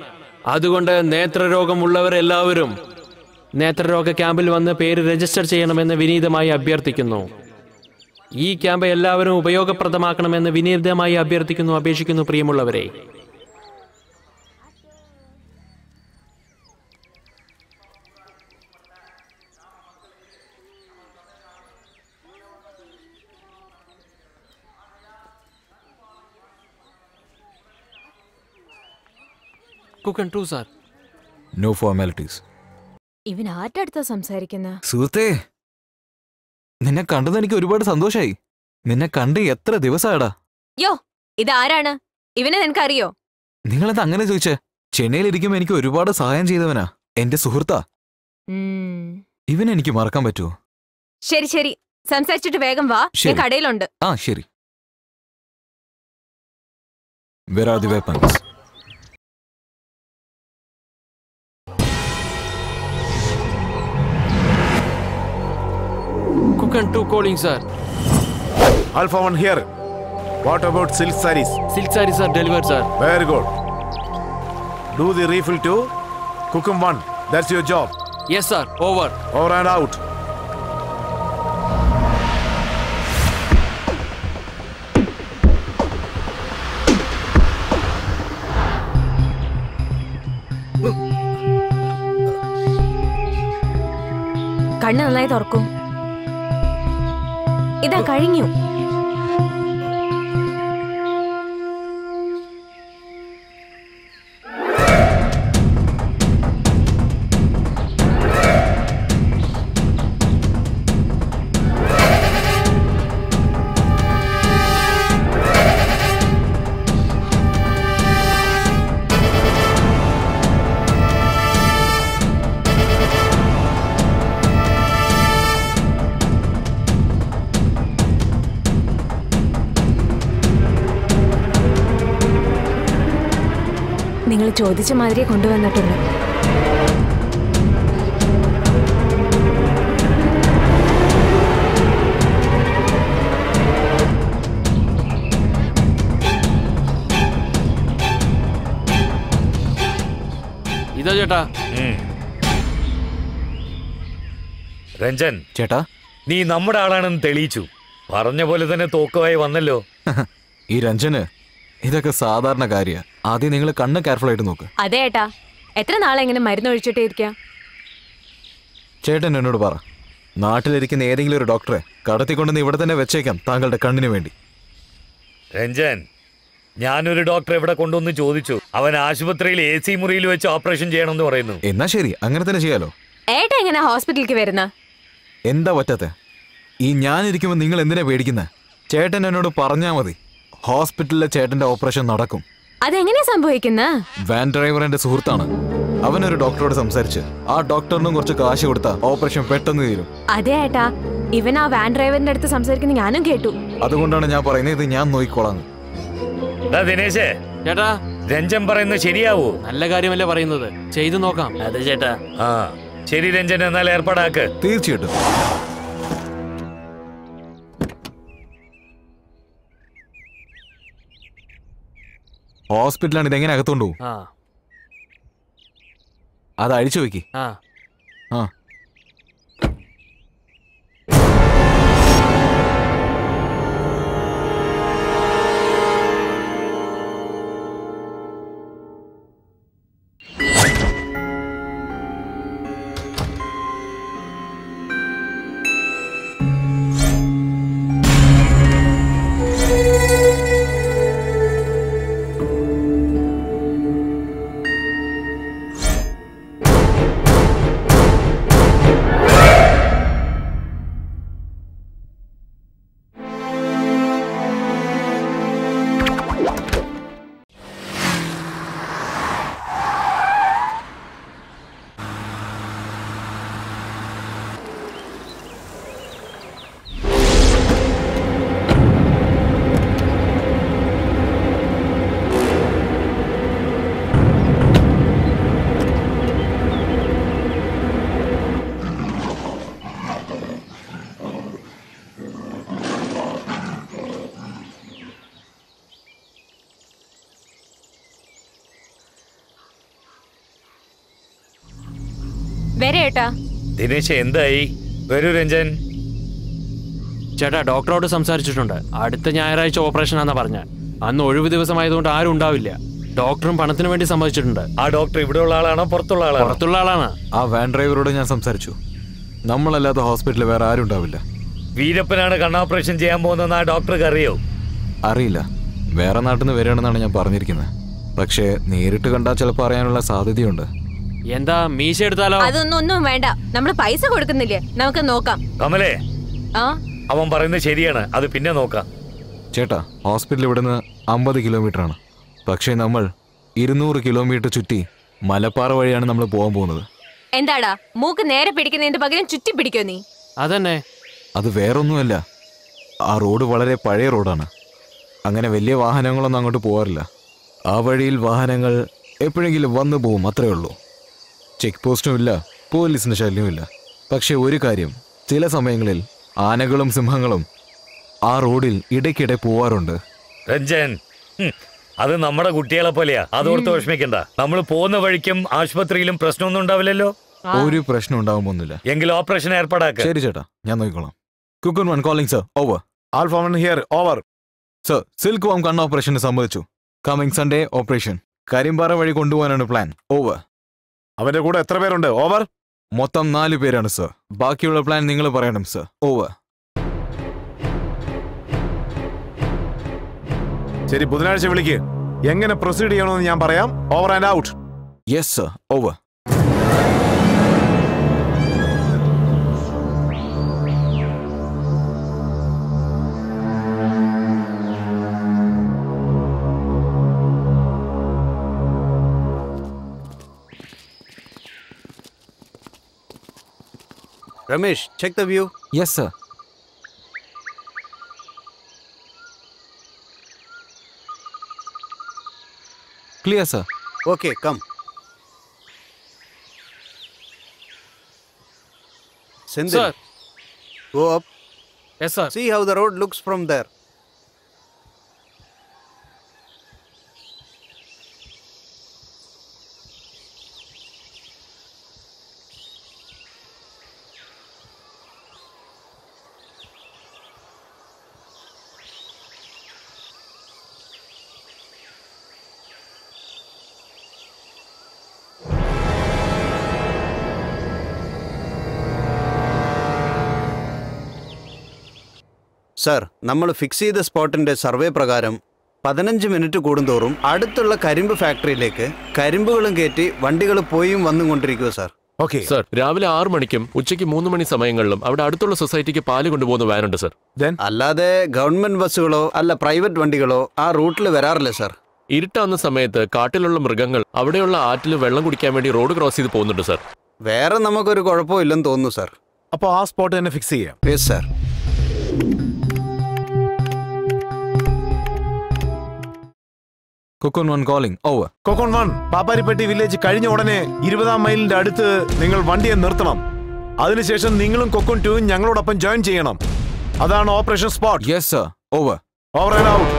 അതുകൊണ്ട് നേത്രരോഗമുള്ളവരെല്ലാവരും നേത്രരോഗ ക്യാമ്പിൽ വന്ന് പേര് രജിസ്റ്റർ ചെയ്യണമെന്ന് വിനീതമായി അഭ്യർത്ഥിക്കുന്നു. ഈ ക്യാമ്പ് എല്ലാവരും ഉപയോഗപ്രദമാക്കണമെന്ന് വിനീതമായി അഭ്യർത്ഥിക്കുന്നു, അപേക്ഷിക്കുന്നു. പ്രിയമുള്ളവരെ, നോ ഫോർമാലിറ്റീസ്. ഇവൻ ആറ്റടുത്താ സംസാരിക്കുന്ന? സുഹൃത്തേ, നിന്നെ കണ്ടത് എനിക്ക് ഒരുപാട് സന്തോഷായി. നിന്നെ കണ്ട് എത്ര ദിവസമായടാ. യോ, ഇതാരാണ്? ഇവനെ നിനക്കറിയോ? നിങ്ങളെന്താ അങ്ങനെ ചോദിച്ചേ? ചെന്നൈയിലിരിക്കുമ്പോ എനിക്ക് ഒരുപാട് സഹായം ചെയ്തവനാ. എന്റെ സുഹൃത്താ. ഇവനെനിക്ക് മറക്കാൻ പറ്റുമോ? ശരി ശരി, സംസാരിച്ചിട്ട് വേഗം വാ. ഞാൻ കടയിലുണ്ട്. ആ ശരി. Where are the weapons? Cook and 2 calling, sir. Alpha 1 here. What about silk sarees? Silk sarees are delivered, sir. Very good. Do the refill to Cookum 1. That's your job. Yes, sir. Over. Over and out. കണ്ണ് നന്നായി തുറക്കും. ഇതാ കഴിഞ്ഞു. നിങ്ങൾ ചോദിച്ച മാതിരിയെ കൊണ്ടുവന്നിട്ടുണ്ട്. ഇതാ ചേട്ടാ. രഞ്ജൻ ചേട്ടാ, നീ നമ്മുടെ ആളാണെന്ന് തെളിയിച്ചു. പറഞ്ഞ പോലെ തന്നെ തോക്കുമായി വന്നല്ലോ. ഈ രഞ്ജന് ഇതൊക്കെ സാധാരണ കാര്യ. ആദ്യം നിങ്ങൾ കണ്ണ് കെയർഫുൾ ആയിട്ട് നോക്ക്. അതെ ഏട്ടാ, എത്ര നാളെ ഇങ്ങനെ മരുന്ന് ഒഴിച്ചിട്ടേ ഇരിക്കാം? ചേട്ടൻ എന്നോട് പറ, നാട്ടിലിരിക്കുന്ന ഏതെങ്കിലും ഒരു ഡോക്ടറെ കടത്തിക്കൊണ്ടെന്ന് ഇവിടെ തന്നെ വെച്ചേക്കാം താങ്കളുടെ കണ്ണിന് വേണ്ടി. രഞ്ജൻ, ഞാനൊരു ഡോക്ടറെ ഇവിടെ കൊണ്ടുവന്ന് ചോദിച്ചു. അവൻ ആശുപത്രിയിൽ AC മുറിയിൽ വെച്ച് ഓപ്പറേഷൻ ചെയ്യണമെന്ന് പറയുന്നു. എന്നാ ശരി, അങ്ങനെ തന്നെ ചെയ്യാലോ. ഏട്ടാ എങ്ങനെ ഹോസ്പിറ്റലിലേക്ക് വരുന്ന? എന്താ പറ്റാത്ത? ഈ ഞാനിരിക്കുമ്പോൾ നിങ്ങൾ എന്തിനാ പേടിക്കുന്നത്? ചേട്ടൻ എന്നോട് പറഞ്ഞാൽ മതി, ഹോസ്പിറ്റലിലെ ചേട്ടന്റെ ഓപ്പറേഷൻ നടക്കും. അതെങ്ങനെയാ സംഭവിക്കുന്ന? വാൻ ഡ്രൈവർ എന്റെ സുഹൃത്താണ്. അവനൊരു ഡോക്ടറോട് സംസാരിച്ച് ആ ഡോക്ടറിനും കുറച്ച് കാശ് കൊടുത്താ ഓപ്പറേഷൻ പെട്ടെന്ന് തീരും. അതെ ഏട്ടാ, ഇവൻ ആ വാൻ ഡ്രൈവറിന്റെ അടുത്ത് സംസാരിക്കുന്ന ഞാനും കേട്ടു. അതുകൊണ്ടാണ് ഞാൻ പറയുന്നത്, ഇത് ഞാൻ നോക്കിക്കോളാം. ദിനേശേ, ചേട്ടാ, രഞ്ജൻ പറയുന്നത് ശരിയാവൂ? നല്ല കാര്യമല്ലേ പറയുന്നത്, ചെയ്തു നോക്കാം. അതെ ചേട്ടാ. ആ ശരി രഞ്ജൻ, എന്നാൽ ഏർപ്പാടാക്ക്. തീർച്ചയായിട്ടും. ഹോസ്പിറ്റലാണ്, ഇതെങ്ങനെ അകത്തോണ്ടു? അത് അഴിച്ചു വെക്കി. ആ ദിനേശ്, എന്തായി? വരൂ രഞ്ജൻ. ചേട്ടാ, ഡോക്ടറോട് സംസാരിച്ചിട്ടുണ്ട്. അടുത്ത ഞായറാഴ്ച ഓപ്പറേഷൻ ആണെന്നാ പറഞ്ഞ. അന്ന് ഒഴിവ് ദിവസമായതുകൊണ്ട് ആരും ഉണ്ടാവില്ല. ഡോക്ടറും പണത്തിന് വേണ്ടി സമ്മതിച്ചിട്ടുണ്ട്. ആ ഡോക്ടർ ഇവിടെയുള്ള ആളാണോ പുറത്തുള്ള ആളാണോ? പുറത്തുള്ള ആളാണ്. ആ വാൻ ഡ്രൈവറോട് ഞാൻ സംസാരിച്ചു. നമ്മളല്ലാത്ത ഹോസ്പിറ്റലിൽ വേറെ ആരും ഉണ്ടാവില്ല. വീരപ്പനാണ് കണ്ണോപ്പറേഷൻ ചെയ്യാൻ പോകുന്നതെന്ന് ആ ഡോക്ടർക്ക് അറിയോ? അറിയില്ല, വേറെ നാട്ടിൽ നിന്ന് വരികയാണെന്നാണ് ഞാൻ പറഞ്ഞിരിക്കുന്നത്. പക്ഷേ നേരിട്ട് കണ്ടാൽ ചിലപ്പോൾ അറിയാനുള്ള സാധ്യതയുണ്ട്. എന്താ, മീശ എടുത്താലോ? അതൊന്നും വേണ്ട, നമ്മള് പൈസ കൊടുക്കുന്നില്ലേ, നമുക്ക് നോക്കാം. കമലേ, അവൻ പറയുന്നത് ശരിയാണ്, അത് പിന്നെ നോക്കാം. ചേട്ടാ, ഹോസ്പിറ്റൽ ഇവിടുന്ന് 50 കിലോമീറ്റർ ആണ്. പക്ഷേ നമ്മൾ 200 കിലോമീറ്റർ ചുറ്റി മലപ്പാറ വഴിയാണ് നമ്മൾ പോകാൻ പോകുന്നത്. എന്താടാ, മൂക്ക് നേരെ പിടിക്കുന്നതിന്റെ പകരം ചുറ്റി പിടിക്കോ നീ? അതന്നെ. അത് വേറൊന്നുമല്ല, ആ റോഡ് വളരെ പഴയ റോഡാണ്. അങ്ങനെ വലിയ വാഹനങ്ങളൊന്നും അങ്ങോട്ട് പോകാറില്ല. ആ വഴിയിൽ വാഹനങ്ങൾ എപ്പോഴെങ്കിലും വന്നു പോകും, അത്രേ ഉള്ളൂ. ചെക്ക് പോസ്റ്റും ഇല്ല, പോലീസിന്റെ ശല്യമില്ല. പക്ഷെ ഒരു കാര്യം, ചില സമയങ്ങളിൽ ആനകളും സിംഹങ്ങളും ആ റോഡിൽ ഇടയ്ക്കിടെ പോവാറുണ്ട്. രഞ്ജൻ, അത് നമ്മുടെ കുട്ടികളെ പോലെയാ, അതോർത്ത് വിഷമിക്കണ്ട. നമ്മൾ പോകുന്ന വഴിക്കും ആശുപത്രിയിലും പ്രശ്നമൊന്നും ഉണ്ടാവില്ലല്ലോ. ഒരു പ്രശ്നം ഉണ്ടാവുമൊന്നുമില്ല. എങ്കിൽ ഓപ്പറേഷൻ ഏർപ്പാടാക്കുക. ശരി ചേട്ടാ, ഞാൻ നോക്കിക്കോളാം. Cocoon one calling sir, over. Alpha one here, over. Sir, silk വാം കണ്ണ് ഓപ്പറേഷന് സമ്മതിച്ചു. Coming Sunday operation. കരിമ്പാറ വഴി കൊണ്ടുപോകാനാണ് പ്ലാൻ. ഓവർ. അവന്റെ കൂടെ എത്ര പേരുണ്ട്? ഓവർ. മൊത്തം 4 പേരാണ് സർ. ബാക്കിയുള്ള പ്ലാൻ നിങ്ങൾ പറയണം സർ. ഓവർ. ശരി, ബുധനാഴ്ച വിളിക്ക്. എങ്ങനെ പ്രൊസീഡ് ചെയ്യണമെന്ന് ഞാൻ പറയാം. Over and out. Yes sir. Over. Ramesh, check the view. Yes, sir. Clear, sir. Okay, come. Sendil, Sir. go up. Yes, sir. See how the road looks from there. Sir, നമ്മൾ fix ചെയ്ത സ്പോട്ടിന്റെ survey പ്രകാരം 15 minute കൂടുന്തോറും അടുത്തുള്ള കരിമ്പ് ഫാക്ടറിയിലേക്ക് കരിമ്പുകളും കയറ്റി വണ്ടികൾ പോയും വന്നും കൊണ്ടിരിക്കുക സാർ. ഓക്കെ സർ, രാവിലെ 6 മണിക്കും ഉച്ചയ്ക്ക് 3 മണി സമയങ്ങളിലും അവിടെ അടുത്തുള്ള സൊസൈറ്റിക്ക് പാല് കൊണ്ടുപോകുന്ന വാനുണ്ട് സർ. അല്ലാതെ ഗവൺമെന്റ് ബസ്സുകളോ അല്ല പ്രൈവറ്റ് വണ്ടികളോ ആ റൂട്ടിൽ വരാറില്ല സർ. ഇരുട്ടാവുന്ന സമയത്ത് കാട്ടിലുള്ള മൃഗങ്ങൾ അവിടെയുള്ള ആറ്റിൽ വെള്ളം കുടിക്കാൻ വേണ്ടി റോഡ് ക്രോസ് ചെയ്ത് പോകുന്നുണ്ട് സർ. വേറെ നമുക്കൊരു കുഴപ്പവും ഇല്ലെന്ന് തോന്നുന്നു സർ. അപ്പോൾ ആ സ്പോട്ട് തന്നെ ഫിക്സ് ചെയ്യാം. Yes sir. Cocoon 1 calling. Over. Cocoon 1 Papparipatti village കഴിഞ്ഞ ഉടനെ 20-ാം മൈലിന്റെ അടുത്ത് നിങ്ങൾ വണ്ടിയെ നിർത്തണം. അതിനുശേഷം നിങ്ങളും കൊക്കോൺ 2 ഞങ്ങളോടൊപ്പം ജോയിൻ ചെയ്യണം. അതാണ് operation spot. Yes, sir. Over. Over and out.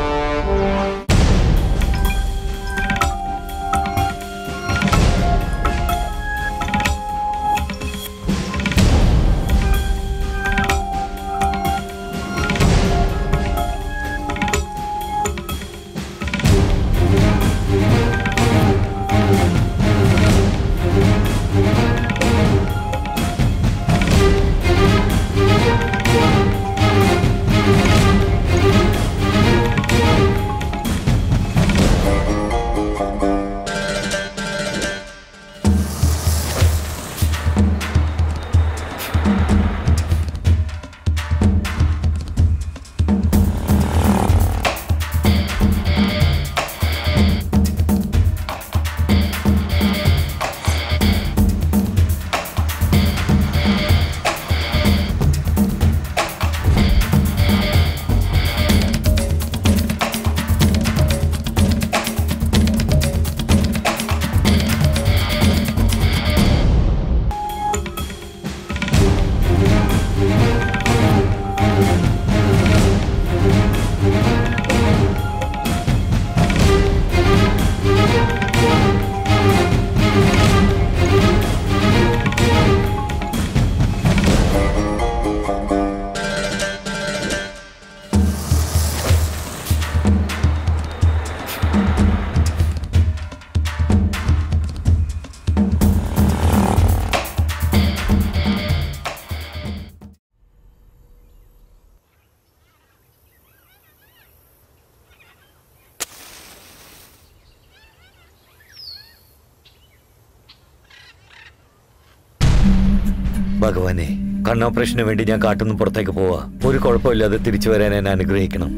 ഭഗവാനെ, കണ്ണോപ്പറേഷന് വേണ്ടി ഞാൻ കാട്ടുന്ന പുറത്തേക്ക് പോവാ. ഒരു കുഴപ്പമില്ലാതെ തിരിച്ചു വരാൻ എന്നെ അനുഗ്രഹിക്കണം.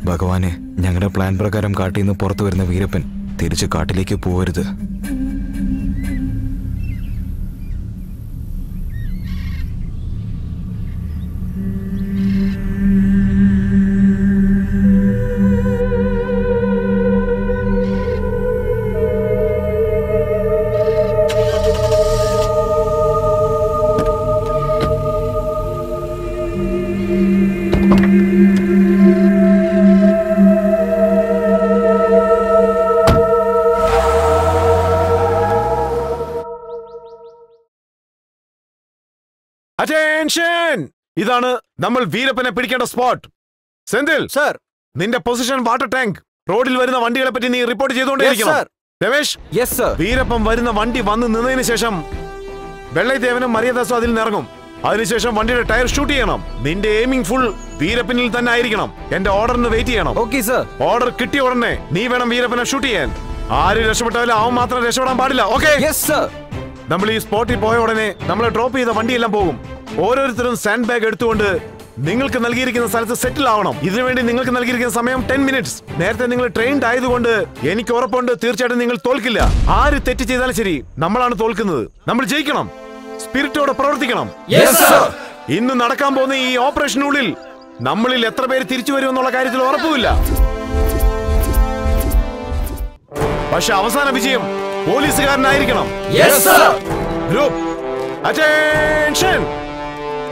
ഭഗവാനെ, ഞങ്ങളുടെ പ്ലാൻ പ്രകാരം കാട്ടിൽ നിന്ന് പുറത്തു വരുന്ന വീരപ്പൻ തിരിച്ച് കാട്ടിലേക്ക് പോവരുത്. അറ്റൻഷൻ! ഇതാണ് നമ്മൾ വീരപ്പനെ പിടിക്കേണ്ട സ്പോട്ട്. സെന്തിൽ സർ, നിന്റെ പൊസിഷൻ വാട്ടർ ടാങ്ക്. റോഡിൽ വരുന്ന വണ്ടികളെ പറ്റി നീ റിപ്പോർട്ട് ചെയ്തുകൊണ്ടേയിരിക്കണം. Ramesh, yes sir. വീരപ്പൻ വരുന്ന വണ്ടി വന്ന് നിന്നതിന് ശേഷം വെള്ളൈദേവനും മരിയദാസും അതിൽ നിറങ്ങും. അതിനുശേഷം വണ്ടിയുടെ ടയർ ഷൂട്ട് ചെയ്യണം. നിന്റെ എയിമിംഗ് ഫുൾ വീരപ്പനിൽ തന്നെ ആയിരിക്കണം. എന്റെ ഓർഡറിന് വെയിറ്റ് ചെയ്യണം. Okay sir. ഓർഡർ കിട്ടിയ ഉടനെ നീ വേണം വീരപ്പനെ ഷൂട്ട് ചെയ്യാൻ. ആര് രക്ഷപ്പെട്ടാലും അവൻ മാത്രം രക്ഷപ്പെടാൻ പാടില്ല. ഓക്കെ? Yes sir. നമ്മൾ ഈ സ്പോട്ടിൽ പോയ ഉടനെ നമ്മളെ ഡ്രോപ്പ് ചെയ്ത വണ്ടിയെല്ലാം പോകും. ഓരോരുത്തരും സാൻഡ് ബാഗ് എടുത്തുകൊണ്ട് നിങ്ങൾക്ക് നൽകിയിരിക്കുന്ന സ്ഥലത്ത് സെറ്റിൽ ആവണം. ഇതിനുവേണ്ടി നിങ്ങൾക്ക് നൽകിയിരിക്കുന്ന സമയം 10 മിനിറ്റ്സ്. നേരത്തെ നിങ്ങൾ ട്രെയിൻഡ് ആയതുകൊണ്ട് എനിക്ക് ഉറപ്പുണ്ട് തീർച്ചയായിട്ടും നിങ്ങൾ തോൽക്കില്ല. ആര് തെറ്റ് ചെയ്താലും ശരി, നമ്മളാണ് തോൽക്കുന്നത്. നമ്മൾ ജയിക്കണം. സ്പിരിറ്റോടെ പ്രവർത്തിക്കണം. ഇന്ന് നടക്കാൻ പോകുന്ന ഈ ഓപ്പറേഷനുള്ളിൽ നമ്മളിൽ എത്ര പേര് തിരിച്ചു വരുമെന്നുള്ള കാര്യത്തിൽ ഉറപ്പുമില്ല. പക്ഷെ അവസാന വിജയം പോലീസുകാരനായിരിക്കണം. Group attention.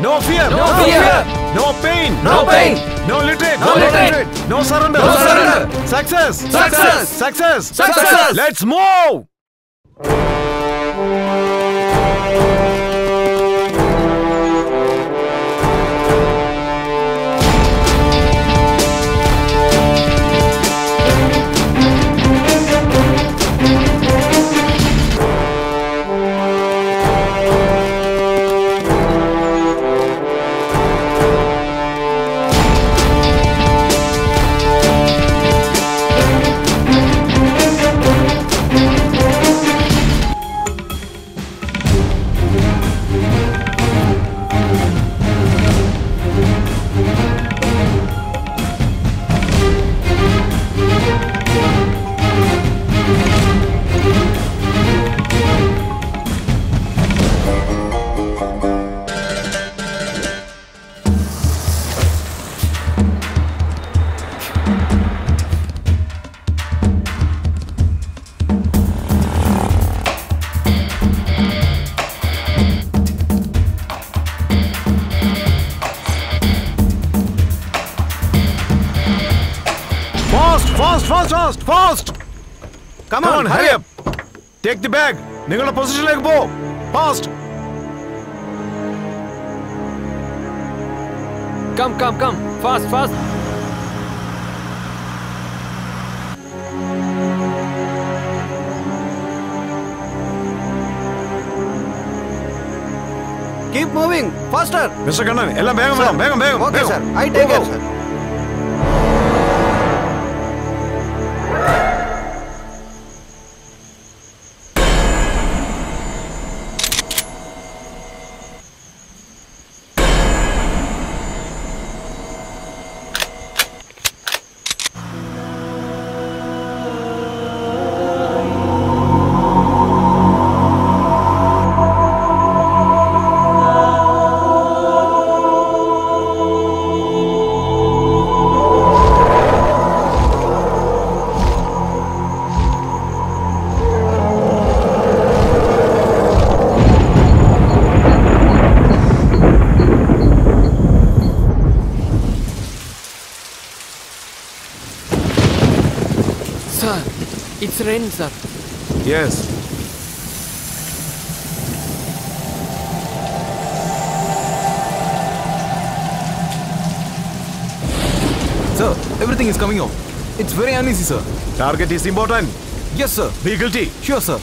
No fear, no fear, no pain, no pain, no retreat, no retreat, no surrender, no surrender. Success, success, success, success. Let's move. Fast! Come on, hurry up! Take the bag. നിങ്ങളുടെ പൊസിഷനിലേക്ക് പോ. Fast! Come. Fast. Keep moving. Faster. Mr. Kannan, എല്ലാം വേഗം വേഗം. Okay, sir. I take care, sir. It's raining, sir. Yes. Sir, everything is coming off. It's very uneasy, sir. Target is important. Yes, sir. Be guilty. Sure, sir.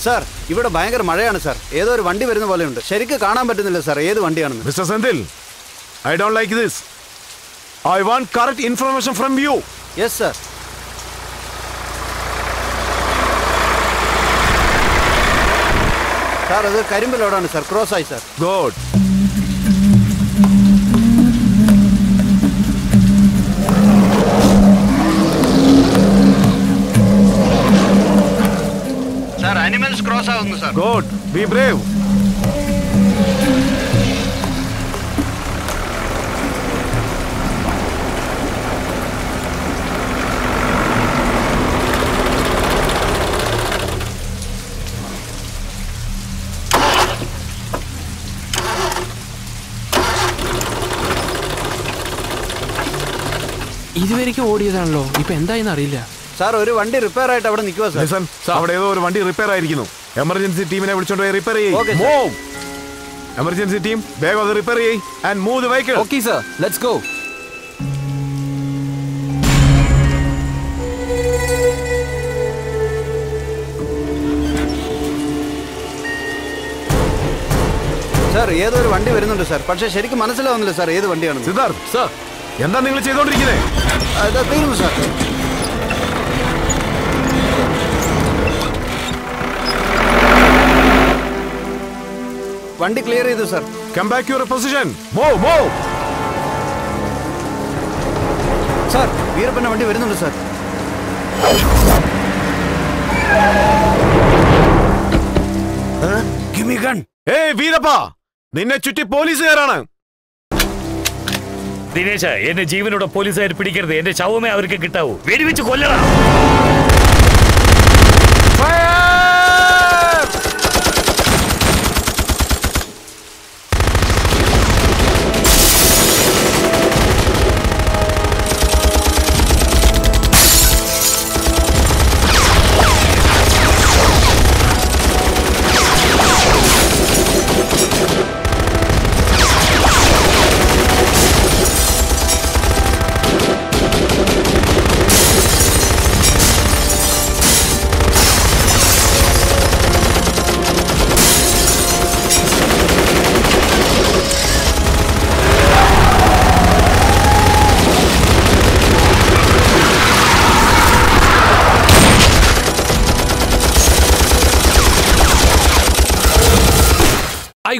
Sir ഇവിടെ ഭയങ്കര മഴയാണ് sir. ഏതോ ഒരു വണ്ടി വരുന്ന പോലെയുണ്ട്. ശരിക്കും കാണാൻ പറ്റുന്നില്ല സാർ ഏത് വണ്ടിയാണെന്ന്. Mr. Senthil, I don't like this. I want correct information from you. Yes, sir. Sir അത് കരിമ്പ് ലോഡാണ് സാർ. ക്രോസ് ആയി sir. Good. Sir animals cross ആവുന്നു സാർ. Good. Be brave. ഇതുവരെയ്ക്ക് ഓടിയതാണല്ലോ, ഇപ്പൊ എന്തായെന്ന് അറിയില്ല. സാർ ഒരു വണ്ടി റിപ്പയർ ആയിട്ട് അവിടെ നിൽക്കുക സാർ. Listen, അവിടെ ഏതോ ഒരു വണ്ടി റിപ്പയർ ആയിരിക്കുന്നു. എമർജൻസി ടീമിനെ വിളിച്ചോണ്ട് പോയി റിപ്പയർ ചെയ്യ്. Okay, sir. Move. Emergency team, വേഗം അത് റിപ്പയർ ചെയ്യ് and move the vehicle. Okay, sir. Let's go. Sir ഏതോ ഒരു വണ്ടി വരുന്നുണ്ട് സാർ. പക്ഷേ ശരിക്കും മനസ്സിലാവുന്നില്ല സാർ ഏത് വണ്ടിയാണെന്ന്. സിദ്ധാർത്ഥ്, സർ എന്താ നിങ്ങൾ ചെയ്തോണ്ടിരിക്കുന്നത്? അതാ തീർന്നു സാർ. വണ്ടി ക്ലിയർ ചെയ്തു sir. Come back to your position. Move. Sir വീരപ്പന്റെ വണ്ടി വരുന്നുണ്ട് സാർ. Give me gun. ഏയ് വീരപ്പ, നിന്നെ ചുറ്റി പോലീസുകാരാണ്. ദിനേശ, എന്നെ ജീവനോടെ പോലീസുകാർ പിടിക്കരുത്. എന്റെ ശവമേ അവർക്ക് കിട്ടാവൂ. വെടിവെച്ച് കൊല്ലണം.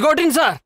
got in, sir.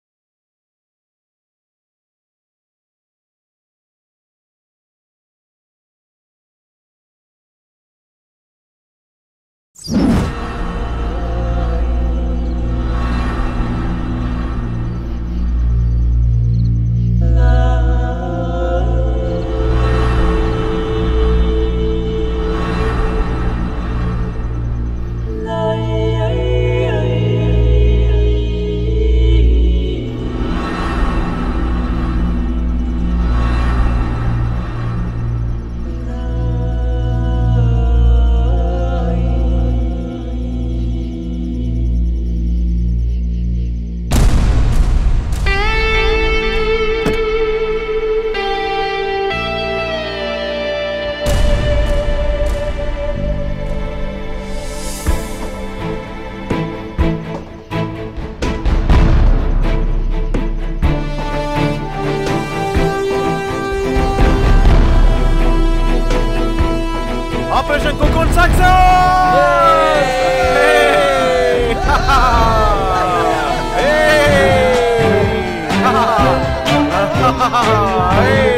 Operation Cocoon success! Hey!